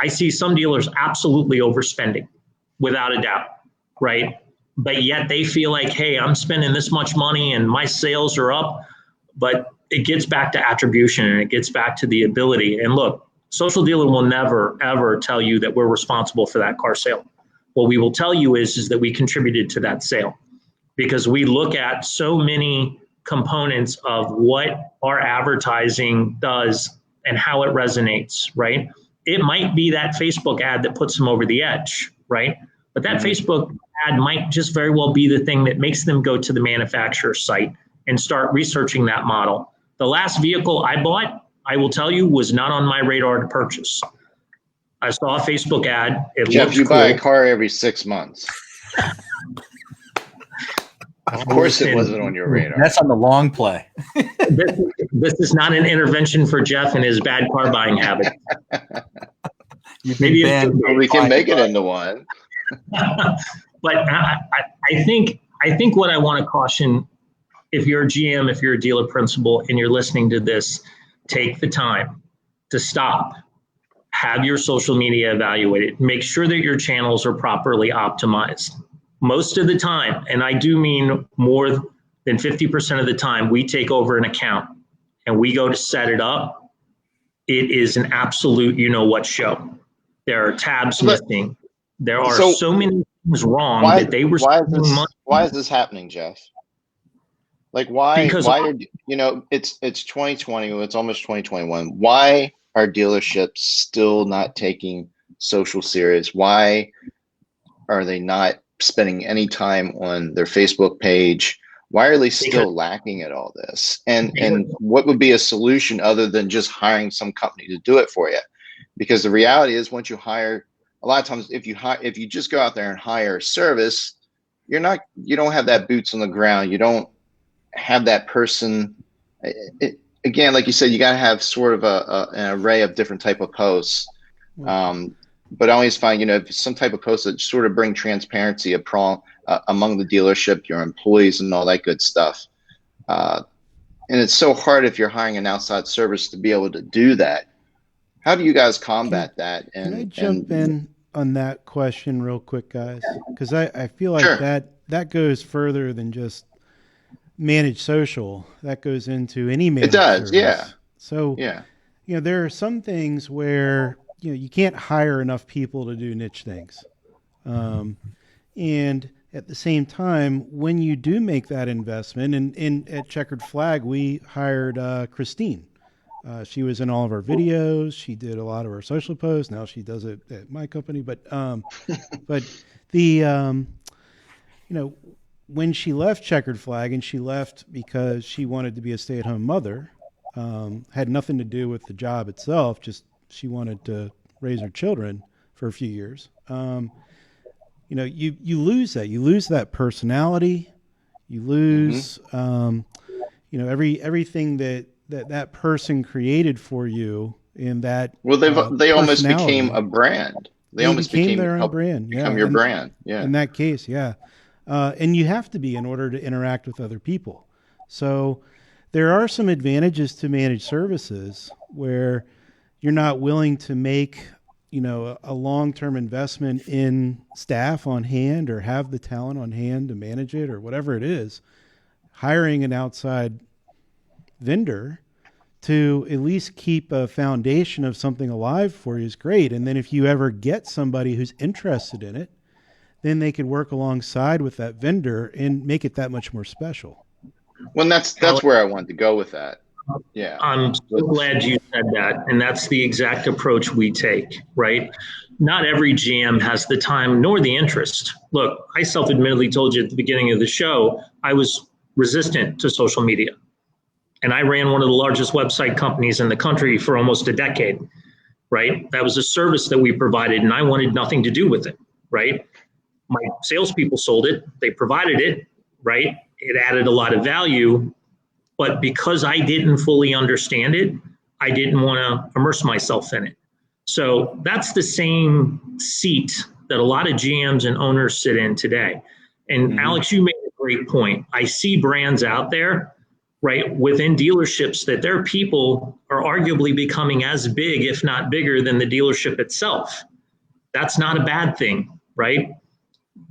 I see some dealers absolutely overspending, without a doubt, right? But yet they feel like, hey, I'm spending this much money and my sales are up. But it gets back to attribution, and it gets back to the ability. And look, Social Dealer will never, ever tell you that we're responsible for that car sale. What we will tell you is that we contributed to that sale, because we look at so many components of what our advertising does and how it resonates, right? It might be that Facebook ad that puts them over the edge, right? But that Facebook ad might just very well be the thing that makes them go to the manufacturer's site and start researching that model. The last vehicle I bought, I will tell you, was not on my radar to purchase. I saw a Facebook ad. Jeff, you buy a car every 6 months. Of course it wasn't on your radar. That's on the long play. This is not an intervention for Jeff and his bad car buying habit. Maybe we can make it into one. But I think what I want to caution, if you're a GM, if you're a dealer principal, and you're listening to this, take the time to stop. Have your social media evaluated. Make sure that your channels are properly optimized. Most of the time, and I do mean more than 50% of the time, we take over an account and we go to set it up. It is an absolute you-know-what show. There are tabs missing. There are so many things wrong that they were spending money. Why is this happening, Jeff? Like why are, it's 2020, it's almost 2021. Why are dealerships still not taking social serious? Why are they not spending any time on their Facebook page? Why are they still lacking at all this? And what would be a solution other than just hiring some company to do it for you? Because the reality is, once you hire, a lot of times if you just go out there and hire a service, you don't have that boots on the ground. You don't have that person. Again, like you said, you got to have sort of an array of different type of posts. But I always find, some type of posts that sort of bring transparency among the dealership, your employees, and all that good stuff. And it's so hard if you're hiring an outside service to be able to do that. How do you guys combat that? Can I jump in on that question real quick, guys? Because I feel like that goes further than just managed social. That goes into any managed service. Yeah. So, there are some things where you can't hire enough people to do niche things. And at the same time, when you do make that investment, and at Checkered Flag, we hired Christine. She was in all of our videos. She did a lot of our social posts. Now she does it at my company. But when she left Checkered Flag, and she left because she wanted to be a stay-at-home mother, had nothing to do with the job itself, just she wanted to raise her children for a few years. You lose that. You lose that personality. You lose, everything that person created for you in that. Well, they almost became a brand. They almost became their own brand. Become your brand. Yeah. In that case, yeah. And you have to be in order to interact with other people. So there are some advantages to managed services where you're not willing to make, a long-term investment in staff on hand or have the talent on hand to manage it or whatever it is. Hiring an outside vendor to at least keep a foundation of something alive for you is great. And then if you ever get somebody who's interested in it, then they could work alongside with that vendor and make it that much more special. Well, that's where I wanted to go with that. Yeah. I'm so glad you said that. And that's the exact approach we take, right? Not every GM has the time nor the interest. Look, I self-admittedly told you at the beginning of the show, I was resistant to social media. And I ran one of the largest website companies in the country for almost a decade, right? That was a service that we provided, and I wanted nothing to do with it, right? My salespeople sold it. They provided it, right? It added a lot of value. But because I didn't fully understand it, I didn't want to immerse myself in it. So that's the same seat that a lot of GMs and owners sit in today. And Alex, you made a great point. I see brands out there, right, within dealerships that their people are arguably becoming as big, if not bigger, than the dealership itself. That's not a bad thing, right?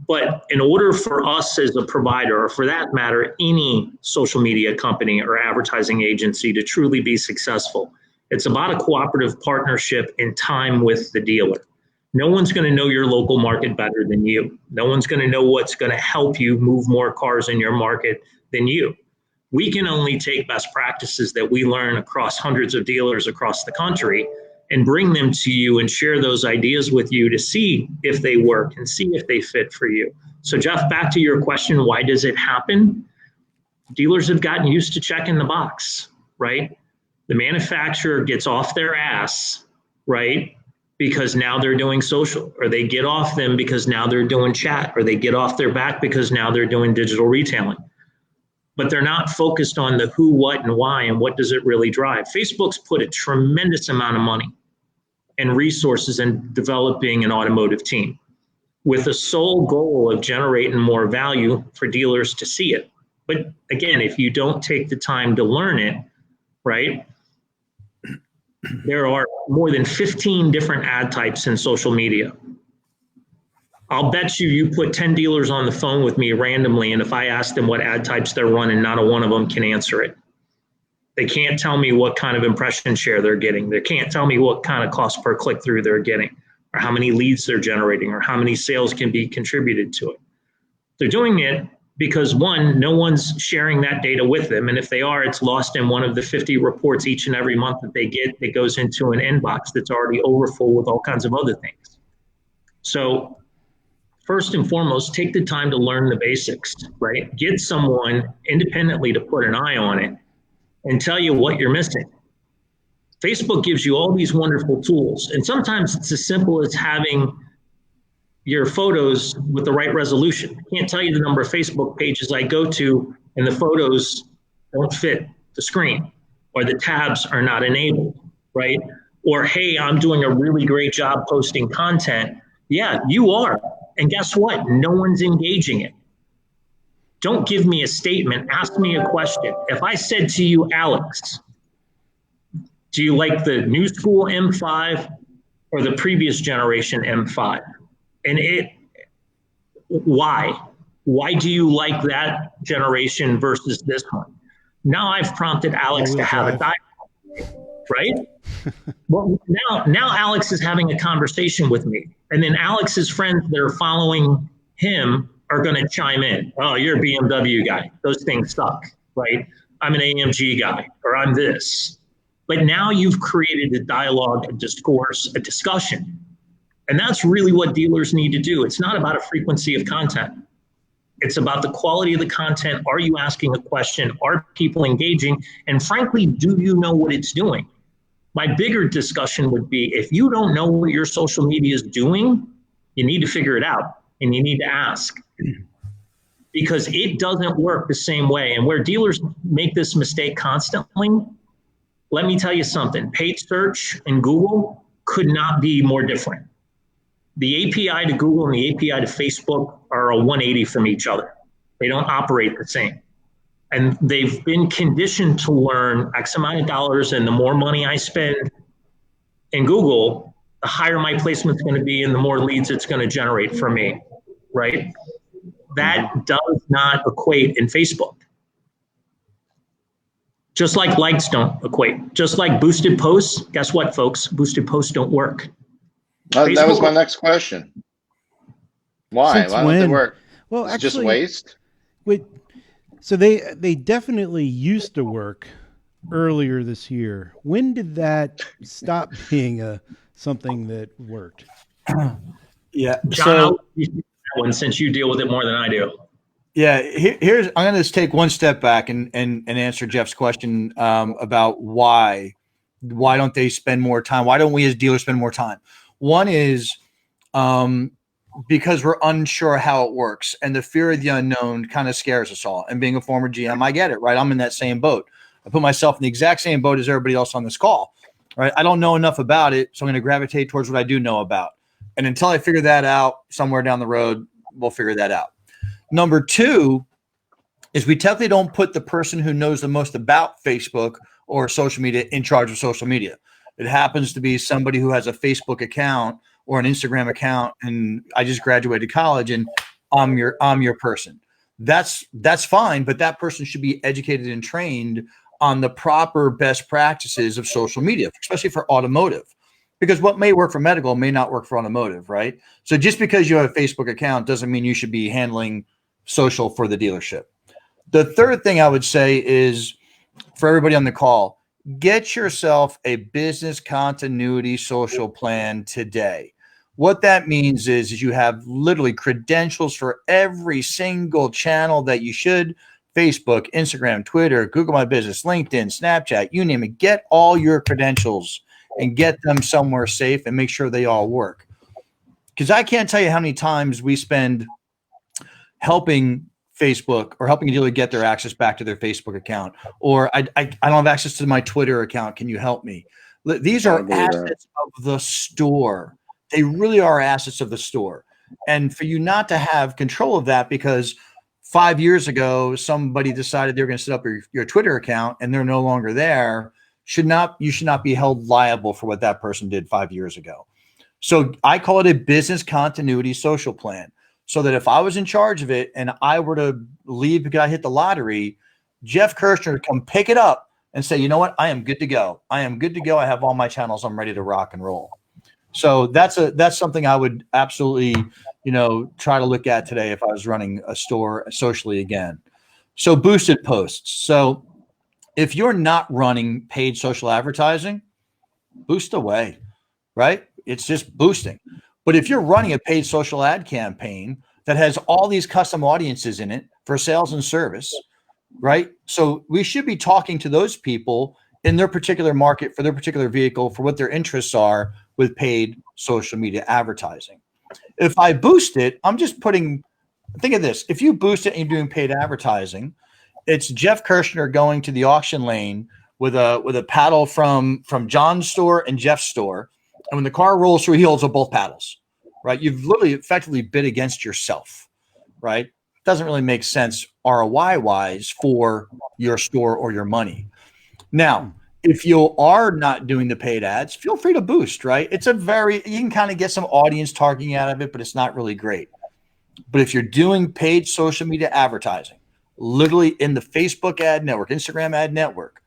But in order for us as a provider, or for that matter, any social media company or advertising agency to truly be successful, it's about a cooperative partnership in time with the dealer. No one's going to know your local market better than you. No one's going to know what's going to help you move more cars in your market than you. We can only take best practices that we learn across hundreds of dealers across the country and bring them to you and share those ideas with you to see if they work and see if they fit for you. So Jeff, back to your question, why does it happen? Dealers have gotten used to checking the box, right? The manufacturer gets off their ass, right? Because now they're doing social, or they get off them because now they're doing chat, or they get off their back because now they're doing digital retailing. But they're not focused on the who, what, and why, and what does it really drive. Facebook's put a tremendous amount of money and resources in developing an automotive team with the sole goal of generating more value for dealers to see it. But again, if you don't take the time to learn it, right, there are more than 15 different ad types in social media. I'll bet you put 10 dealers on the phone with me randomly, and if I ask them what ad types they're running, not a one of them can answer it. They can't tell me what kind of impression share they're getting. They can't tell me what kind of cost per click through they're getting, or how many leads they're generating, or how many sales can be contributed to it. They're doing it because, one, no one's sharing that data with them. And if they are, it's lost in one of the 50 reports each and every month that they get that goes into an inbox that's already overfull with all kinds of other things. So first and foremost, take the time to learn the basics, right? Get someone independently to put an eye on it and tell you what you're missing. Facebook gives you all these wonderful tools. And sometimes it's as simple as having your photos with the right resolution. I can't tell you the number of Facebook pages I go to and the photos don't fit the screen, or the tabs are not enabled, right? Or, hey, I'm doing a really great job posting content. Yeah, you are. And guess what? No one's engaging it. Don't give me a statement. Ask me a question. If I said to you, Alex, do you like the new school M5 or the previous generation M5? And why? Why do you like that generation versus this one? Now I've prompted Alex to have a dialogue, right? Well, now Alex is having a conversation with me. And then Alex's friends that are following him are going to chime in. Oh, you're a BMW guy. Those things suck, right? I'm an AMG guy, or I'm this. But now you've created a dialogue, a discourse, a discussion. And that's really what dealers need to do. It's not about a frequency of content. It's about the quality of the content. Are you asking a question? Are people engaging? And frankly, do you know what it's doing? My bigger discussion would be, if you don't know what your social media is doing, you need to figure it out, and you need to ask, because it doesn't work the same way. And where dealers make this mistake constantly, let me tell you something. Paid search in Google could not be more different. The API to Google and the API to Facebook are a 180 from each other. They don't operate the same. And they've been conditioned to learn X amount of dollars, and the more money I spend in Google, the higher my placement's going to be and the more leads it's going to generate for me, right? That does not equate in Facebook. Just like likes don't equate. Just like boosted posts, guess what, folks? Boosted posts don't work. That was my next question. Why? Since Why don't when? they work? Well, It's actually, just waste? so they definitely used to work earlier this year. When did that stop being something that worked? Yeah. John, So I'll use that one since you deal with it more than I do. yeah, here's I'm going to just take one step back and answer Jeff's question about why don't they spend more time? Why don't we as dealers spend more time? One is because we're unsure how it works, and the fear of the unknown kind of scares us all. And being a former GM, I get it, right? I'm in that same boat. I put myself in the exact same boat as everybody else on this call, right? I don't know enough about it, so I'm going to gravitate towards what I do know about. And until I figure that out somewhere down the road, we'll figure that out. Number two, is we technically don't put the person who knows the most about Facebook or social media in charge of social media. It happens to be somebody who has a Facebook account or an Instagram account, and I just graduated college and I'm your person. That's fine, but that person should be educated and trained on the proper best practices of social media, especially for automotive. Because what may work for medical may not work for automotive, right? So just because you have a Facebook account doesn't mean you should be handling social for the dealership. The third thing I would say is, for everybody on the call, get yourself a business continuity social plan today. What that means is you have literally credentials for every single channel that you should: Facebook, Instagram, Twitter, Google My Business, LinkedIn, Snapchat, you name it. Get all your credentials and get them somewhere safe and make sure they all work. Because I can't tell you how many times we spend helping Facebook or helping a dealer get their access back to their Facebook account, or I don't have access to my Twitter account. Can you help me? These are assets of the store. They really are assets of the store. And for you not to have control of that because 5 years ago somebody decided they're going to set up your Twitter account and they're no longer there, you should not be held liable for what that person did 5 years ago. So I call it a business continuity social plan. So that if I was in charge of it and I were to leave because I hit the lottery, Jeff Kirshner would come pick it up and say, you know what? I am good to go. I am good to go. I have all my channels. I'm ready to rock and roll. So that's something I would absolutely, try to look at today if I was running a store socially again. So boosted posts. So if you're not running paid social advertising, boost away, right? It's just boosting. But if you're running a paid social ad campaign that has all these custom audiences in it for sales and service, right? So we should be talking to those people in their particular market for their particular vehicle for what their interests are with paid social media advertising. If I boost it, think of this. If you boost it and you're doing paid advertising, it's Jeff Kirshner going to the auction lane with a paddle from John's store and Jeff's store. And when the car rolls through, he holds up both paddles, right? You've literally effectively bid against yourself, right? Doesn't really make sense ROI wise for your store or your money. Now, if you are not doing the paid ads, feel free to boost, right? You can kind of get some audience targeting out of it, but it's not really great. But if you're doing paid social media advertising, literally in the Facebook ad network, Instagram ad network,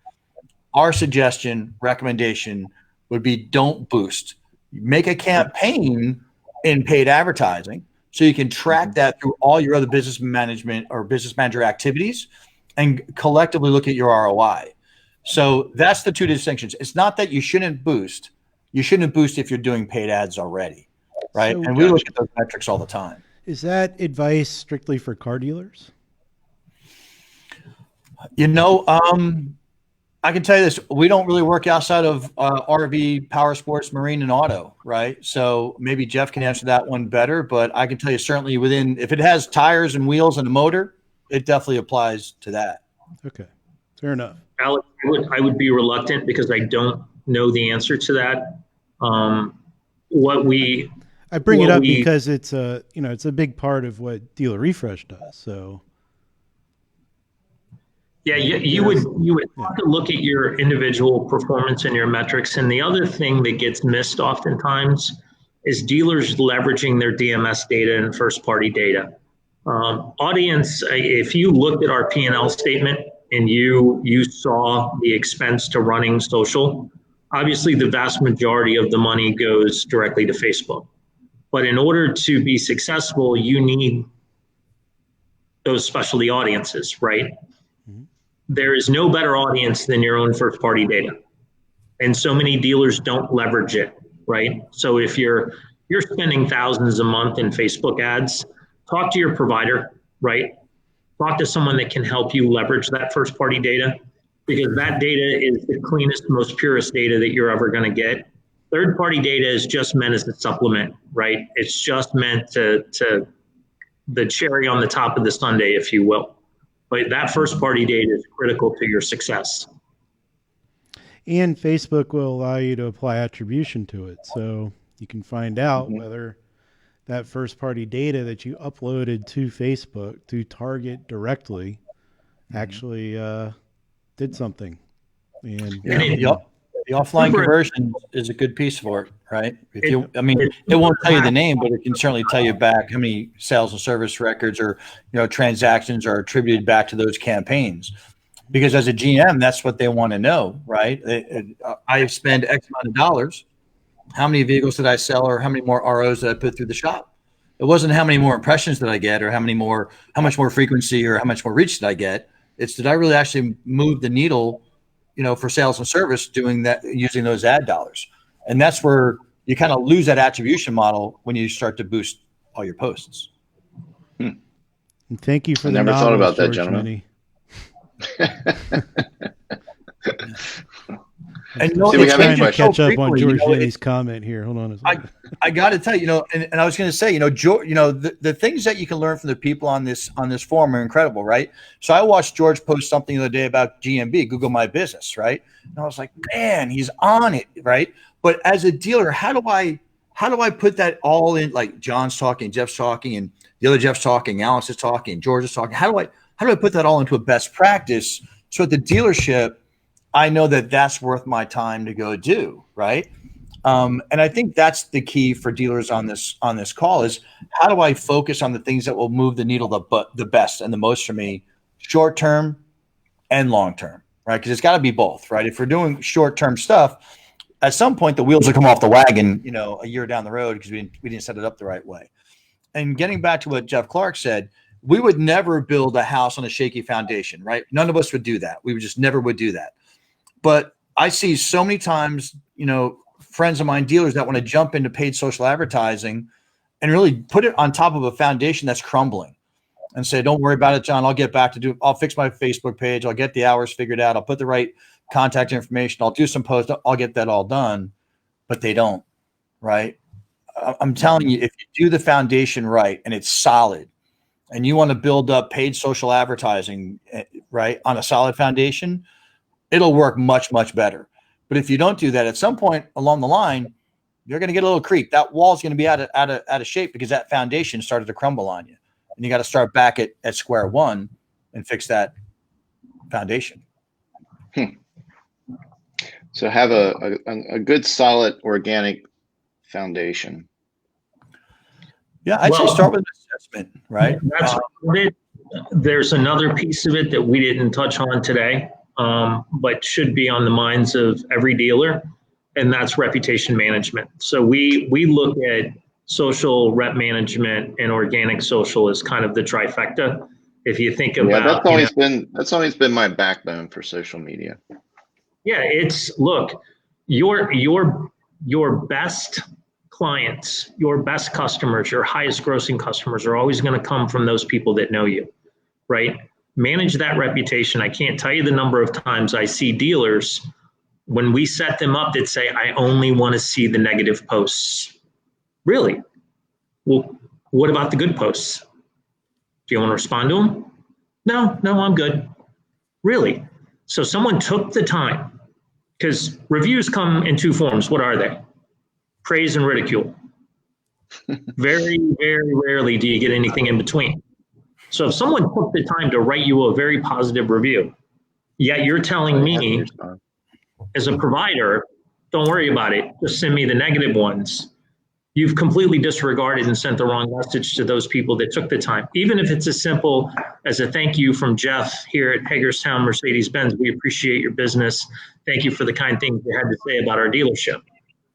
our recommendation would be don't boost. Make a campaign in paid advertising so you can track that through all your other business management or business manager activities and collectively look at your ROI. So that's the two distinctions. It's not that you shouldn't boost. You shouldn't boost if you're doing paid ads already, right? So, and we look at those metrics all the time. Is that advice strictly for car dealers? I can tell you this, we don't really work outside of RV, power sports, marine, and auto, right? So maybe Jeff can answer that one better, but I can tell you certainly if it has tires and wheels and a motor, it definitely applies to that. Okay, fair enough. Alex, I would be reluctant because I don't know the answer to that. I bring it up because it's a big part of what DealerRefresh does. So. Yeah, you would have to look at your individual performance and your metrics. And the other thing that gets missed oftentimes is dealers leveraging their DMS data and first-party data. Audience, if you looked at our P&L statement and you saw the expense to running social, obviously the vast majority of the money goes directly to Facebook. But in order to be successful, you need those specialty audiences, right? There is no better audience than your own first-party data. And so many dealers don't leverage it, right? So if you're spending thousands a month in Facebook ads, talk to your provider, right? Talk to someone that can help you leverage that first-party data, because that data is the cleanest, most purest data that you're ever going to get. Third-party data is just meant as a supplement, right? It's just meant to the cherry on the top of the sundae, if you will. But that first-party data is critical to your success. And Facebook will allow you to apply attribution to it. So you can find out whether that first-party data that you uploaded to Facebook to target directly actually did something. And the offline conversion is a good piece for it, right? It won't tell you the name, but it can certainly tell you back how many sales and service records or transactions are attributed back to those campaigns. Because as a GM, that's what they want to know, right? I spend X amount of dollars. How many vehicles did I sell, or how many more ROs did I put through the shop? It wasn't how many more impressions did I get, or how much more frequency, or how much more reach did I get. It's did I really actually move the needle, for sales and service doing that, using those ad dollars. And that's where you kind of lose that attribution model when you start to boost all your posts. And thank you for I the never thought about that, George gentlemen. Minnie. And Do we have any trying to catch up on frequently, George Minnie's comment here. Hold on a second. I got to tell you, and I was going to say, George, the things that you can learn from the people on this forum are incredible, right? So I watched George post something the other day about GMB, Google My Business, right? And I was like, man, he's on it, right? But as a dealer, how do I put that all in? Like John's talking, Jeff's talking, and the other Jeff's talking, Alex is talking, George is talking. How do I put that all into a best practice so at the dealership, I know that that's worth my time to go do, right? And I think that's the key for dealers on this call is how do I focus on the things that will move the needle the best and the most for me, short term and long term, right? Because it's got to be both, right? If we're doing short term stuff, at some point the wheels will come off the wagon, a year down the road because we didn't set it up the right way. And getting back to what Jeff Clark said, we would never build a house on a shaky foundation, right? None of us would do that. We just never would do that. But I see so many times, friends of mine, dealers that want to jump into paid social advertising and really put it on top of a foundation that's crumbling and say, don't worry about it, John. I'll get back I'll fix my Facebook page. I'll get the hours figured out. I'll put the right contact information. I'll do some posts. I'll get that all done. But they don't, right? I'm telling you, if you do the foundation right and it's solid and you want to build up paid social advertising, right, on a solid foundation, it'll work much, much better. But if you don't do that, at some point along the line, you're going to get a little creep. That wall's going to be out of shape because that foundation started to crumble on you. And you got to start back at square one and fix that foundation. So have a good, solid, organic foundation. Yeah, I'd say start with an assessment, right? That's it. There's another piece of it that we didn't touch on today, but should be on the minds of every dealer, and that's reputation management. So we look at social rep management and organic social as kind of the trifecta. If you think about, that's always been my backbone for social media. Yeah, look, your best clients, your best customers, your highest grossing customers are always going to come from those people that know you, right? Manage that reputation. I can't tell you the number of times I see dealers when we set them up that say, I only want to see the negative posts. Really? Well, what about the good posts? Do you want to respond to them? No, I'm good. Really? So someone took the time, because reviews come in two forms. What are they? Praise and ridicule. Very, very rarely do you get anything in between. So if someone took the time to write you a very positive review, yet you're telling me as a provider, don't worry about it, just send me the negative ones, you've completely disregarded and sent the wrong message to those people that took the time. Even if it's as simple as a thank you from Jeff here at Hagerstown Mercedes-Benz. We appreciate your business. Thank you for the kind things you had to say about our dealership.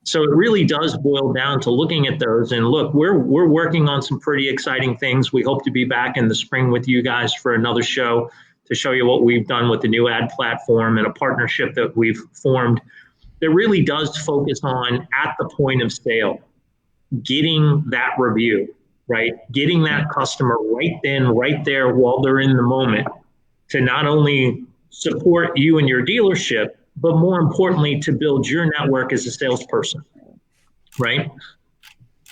So it really does boil down to looking at those. And look, we're working on some pretty exciting things. We hope to be back in the spring with you guys for another show to show you what we've done with the new ad platform and a partnership that we've formed that really does focus on at the point of sale, getting that review, right? Getting that customer right then, right there while they're in the moment to not only support you and your dealership, but more importantly, to build your network as a salesperson, right?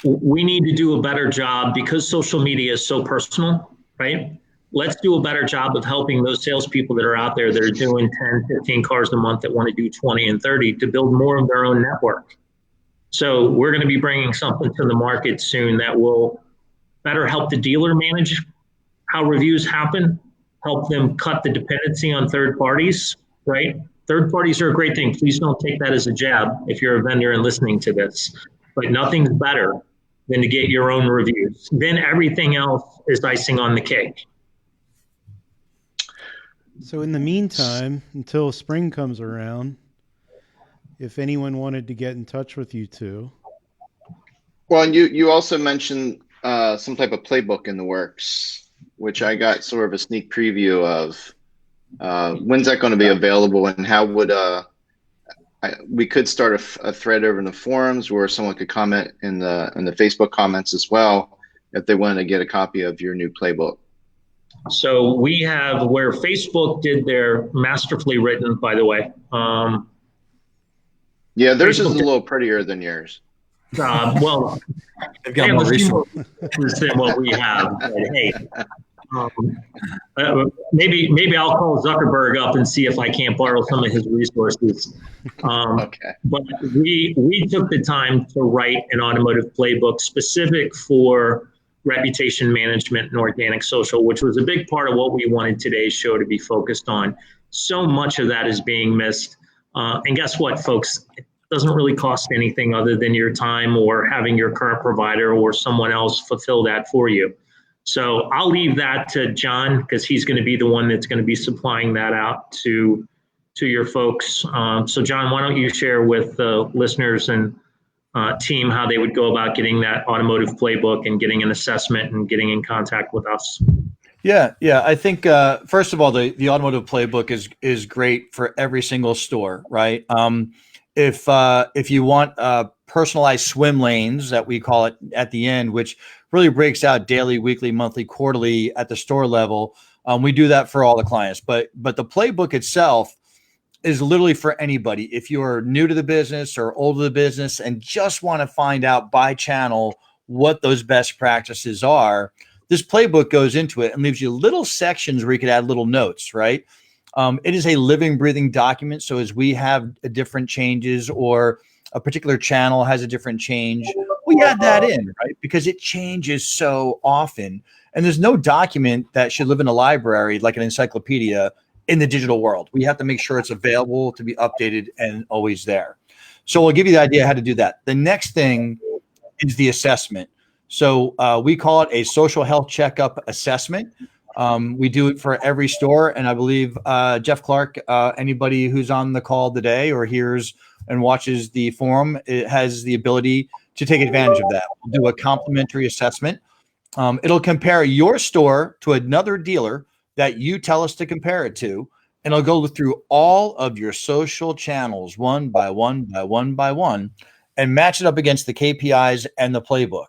We need to do a better job because social media is so personal, right? Let's do a better job of helping those salespeople that are out there that are doing 10, 15 cars a month that want to do 20 and 30 to build more of their own network. So we're going to be bringing something to the market soon that will better help the dealer manage how reviews happen, help them cut the dependency on third parties, right? Third parties are a great thing. Please don't take that as a jab if you're a vendor and listening to this. But nothing's better than to get your own reviews. Then everything else is icing on the cake. So in the meantime, until spring comes around, if anyone wanted to get in touch with you two. Well, and you also mentioned some type of playbook in the works, which I got sort of a sneak preview of. When's that going to be available, and how would we could start a thread over in the forums where someone could comment in the Facebook comments as well if they wanted to get a copy of your new playbook. So we have where Facebook did their masterfully written, by the way. Yeah, theirs is a little prettier than yours. Well, They've got more resources than what we have. But hey, maybe I'll call Zuckerberg up and see if I can't borrow some of his resources. Okay. But we took the time to write an automotive playbook specific for reputation management and organic social, which was a big part of what we wanted today's show to be focused on. So much of that is being missed. And guess what, folks? It doesn't really cost anything other than your time or having your current provider or someone else fulfill that for you. So I'll leave that to John because he's going to be the one that's going to be supplying that out to your folks. So John, why don't you share with the listeners and team how they would go about getting that automotive playbook and getting an assessment and getting in contact with us? Yeah. I think first of all, the automotive playbook is great for every single store, right? If you want personalized swim lanes that we call it at the end, which really breaks out daily, weekly, monthly, quarterly at the store level, we do that for all the clients. But the playbook itself is literally for anybody. If you're new to the business or old to the business and just want to find out by channel what those best practices are, this playbook goes into it and leaves you little sections where you could add little notes, right? It is a living, breathing document. So as we have different changes or a particular channel has a different change, we add that in, right? Because it changes so often. And there's no document that should live in a library like an encyclopedia in the digital world. We have to make sure it's available to be updated and always there. So we'll give you the idea how to do that. The next thing is the assessment. So we call it a social health checkup assessment. We do it for every store. And I believe Jeff Clark, anybody who's on the call today or hears and watches the forum, it has the ability to take advantage of that. We'll do a complimentary assessment. It'll compare your store to another dealer that you tell us to compare it to, and I'll go through all of your social channels one by one by one by one and match it up against the KPIs and the playbook.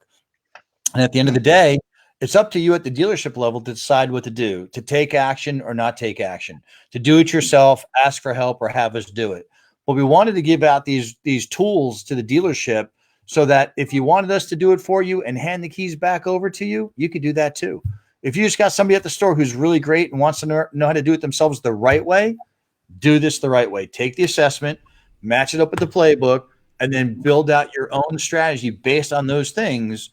And at the end of the day, it's up to you at the dealership level to decide what to do, to take action or not take action, to do it yourself, ask for help, or have us do it. But we wanted to give out these tools to the dealership so that if you wanted us to do it for you and hand the keys back over to you, you could do that too. If you just got somebody at the store who's really great and wants to know how to do it themselves the right way, do this the right way. Take the assessment, match it up with the playbook, and then build out your own strategy based on those things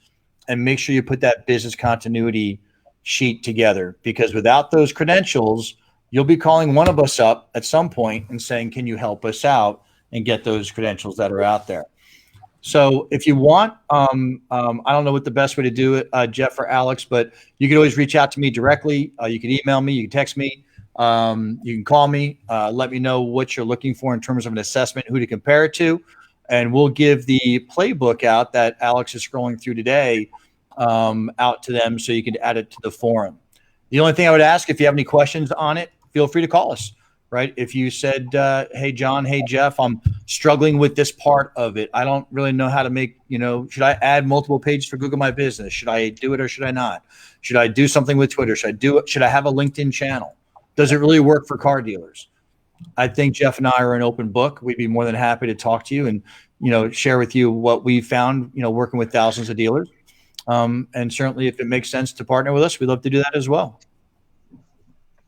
and make sure you put that business continuity sheet together. Because without those credentials, you'll be calling one of us up at some point and saying, can you help us out and get those credentials that are out there? So if you want, I don't know what the best way to do it, Jeff or Alex, but you can always reach out to me directly. You can email me, you can text me, you can call me, let me know what you're looking for in terms of an assessment, who to compare it to, and we'll give the playbook out that Alex is scrolling through today out to them so you can add it to the forum. The only thing I would ask, if you have any questions on it, feel free to call us. Right? If you said, hey, John, hey, Jeff, I'm struggling with this part of it. I don't really know how to make, should I add multiple pages for Google My Business? Should I do it or should I not? Should I do something with Twitter? Should I do it? Should I have a LinkedIn channel? Does it really work for car dealers? I think Jeff and I are an open book. We'd be more than happy to talk to you and, share with you what we found, working with thousands of dealers. And certainly if it makes sense to partner with us, we'd love to do that as well.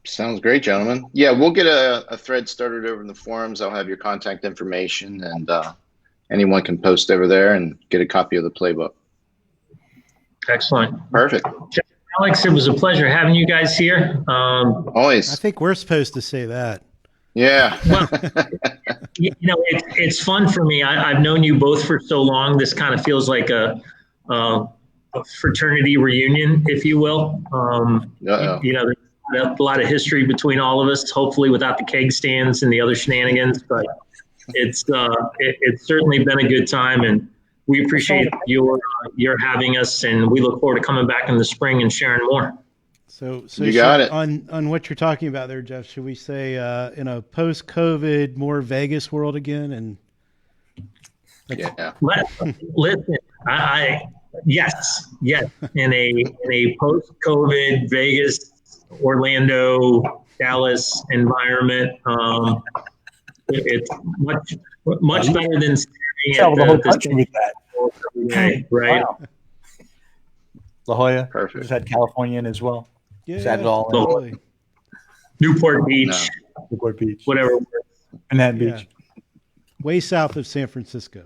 Sounds great, gentlemen. Yeah, we'll get a thread started over in the forums. I'll have your contact information, and anyone can post over there and get a copy of the playbook. Excellent. Perfect. Alex, it was a pleasure having you guys here. I Always. think we're supposed to say that. Yeah. Well, it's fun for me. I've known you both for so long. This kind of feels like a fraternity reunion, if you will. Uh-oh. There's a lot of history between all of us, hopefully without the keg stands and the other shenanigans, but it's certainly been a good time, and we appreciate your having us, and we look forward to coming back in the spring and sharing more. So You got it. On what you're talking about there, Jeff, should we say in a post-COVID, more Vegas world again? And Yeah. Listen, yes, in a post-COVID Vegas, Orlando, Dallas environment, it's much better than staring Travel at the whole country with that. every day, right? Wow. La Jolla. Perfect. Just had California in as well. yeah, Is that it all? totally. Newport Beach, Newport Beach. whatever. Manhattan Yeah. Beach. Way south of San Francisco.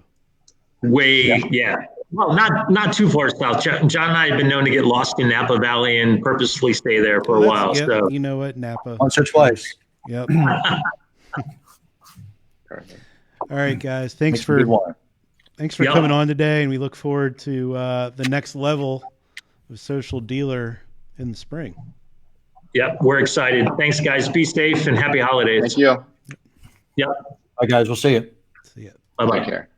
Yeah. Well, not too far south. John and I have been known to get lost in Napa Valley and purposefully stay there for a while. Yep, So you know what, Napa. Once or twice. Yep. Perfect. All right, guys. Thanks Makes a good for one. Yep. coming on today, and we look forward to the next level of Social Dealer in the spring. Yep, we're excited. Thanks, guys. Be safe and happy holidays. Thank you. Yep. Bye, guys. We'll see you. See ya. Bye-bye. Take care.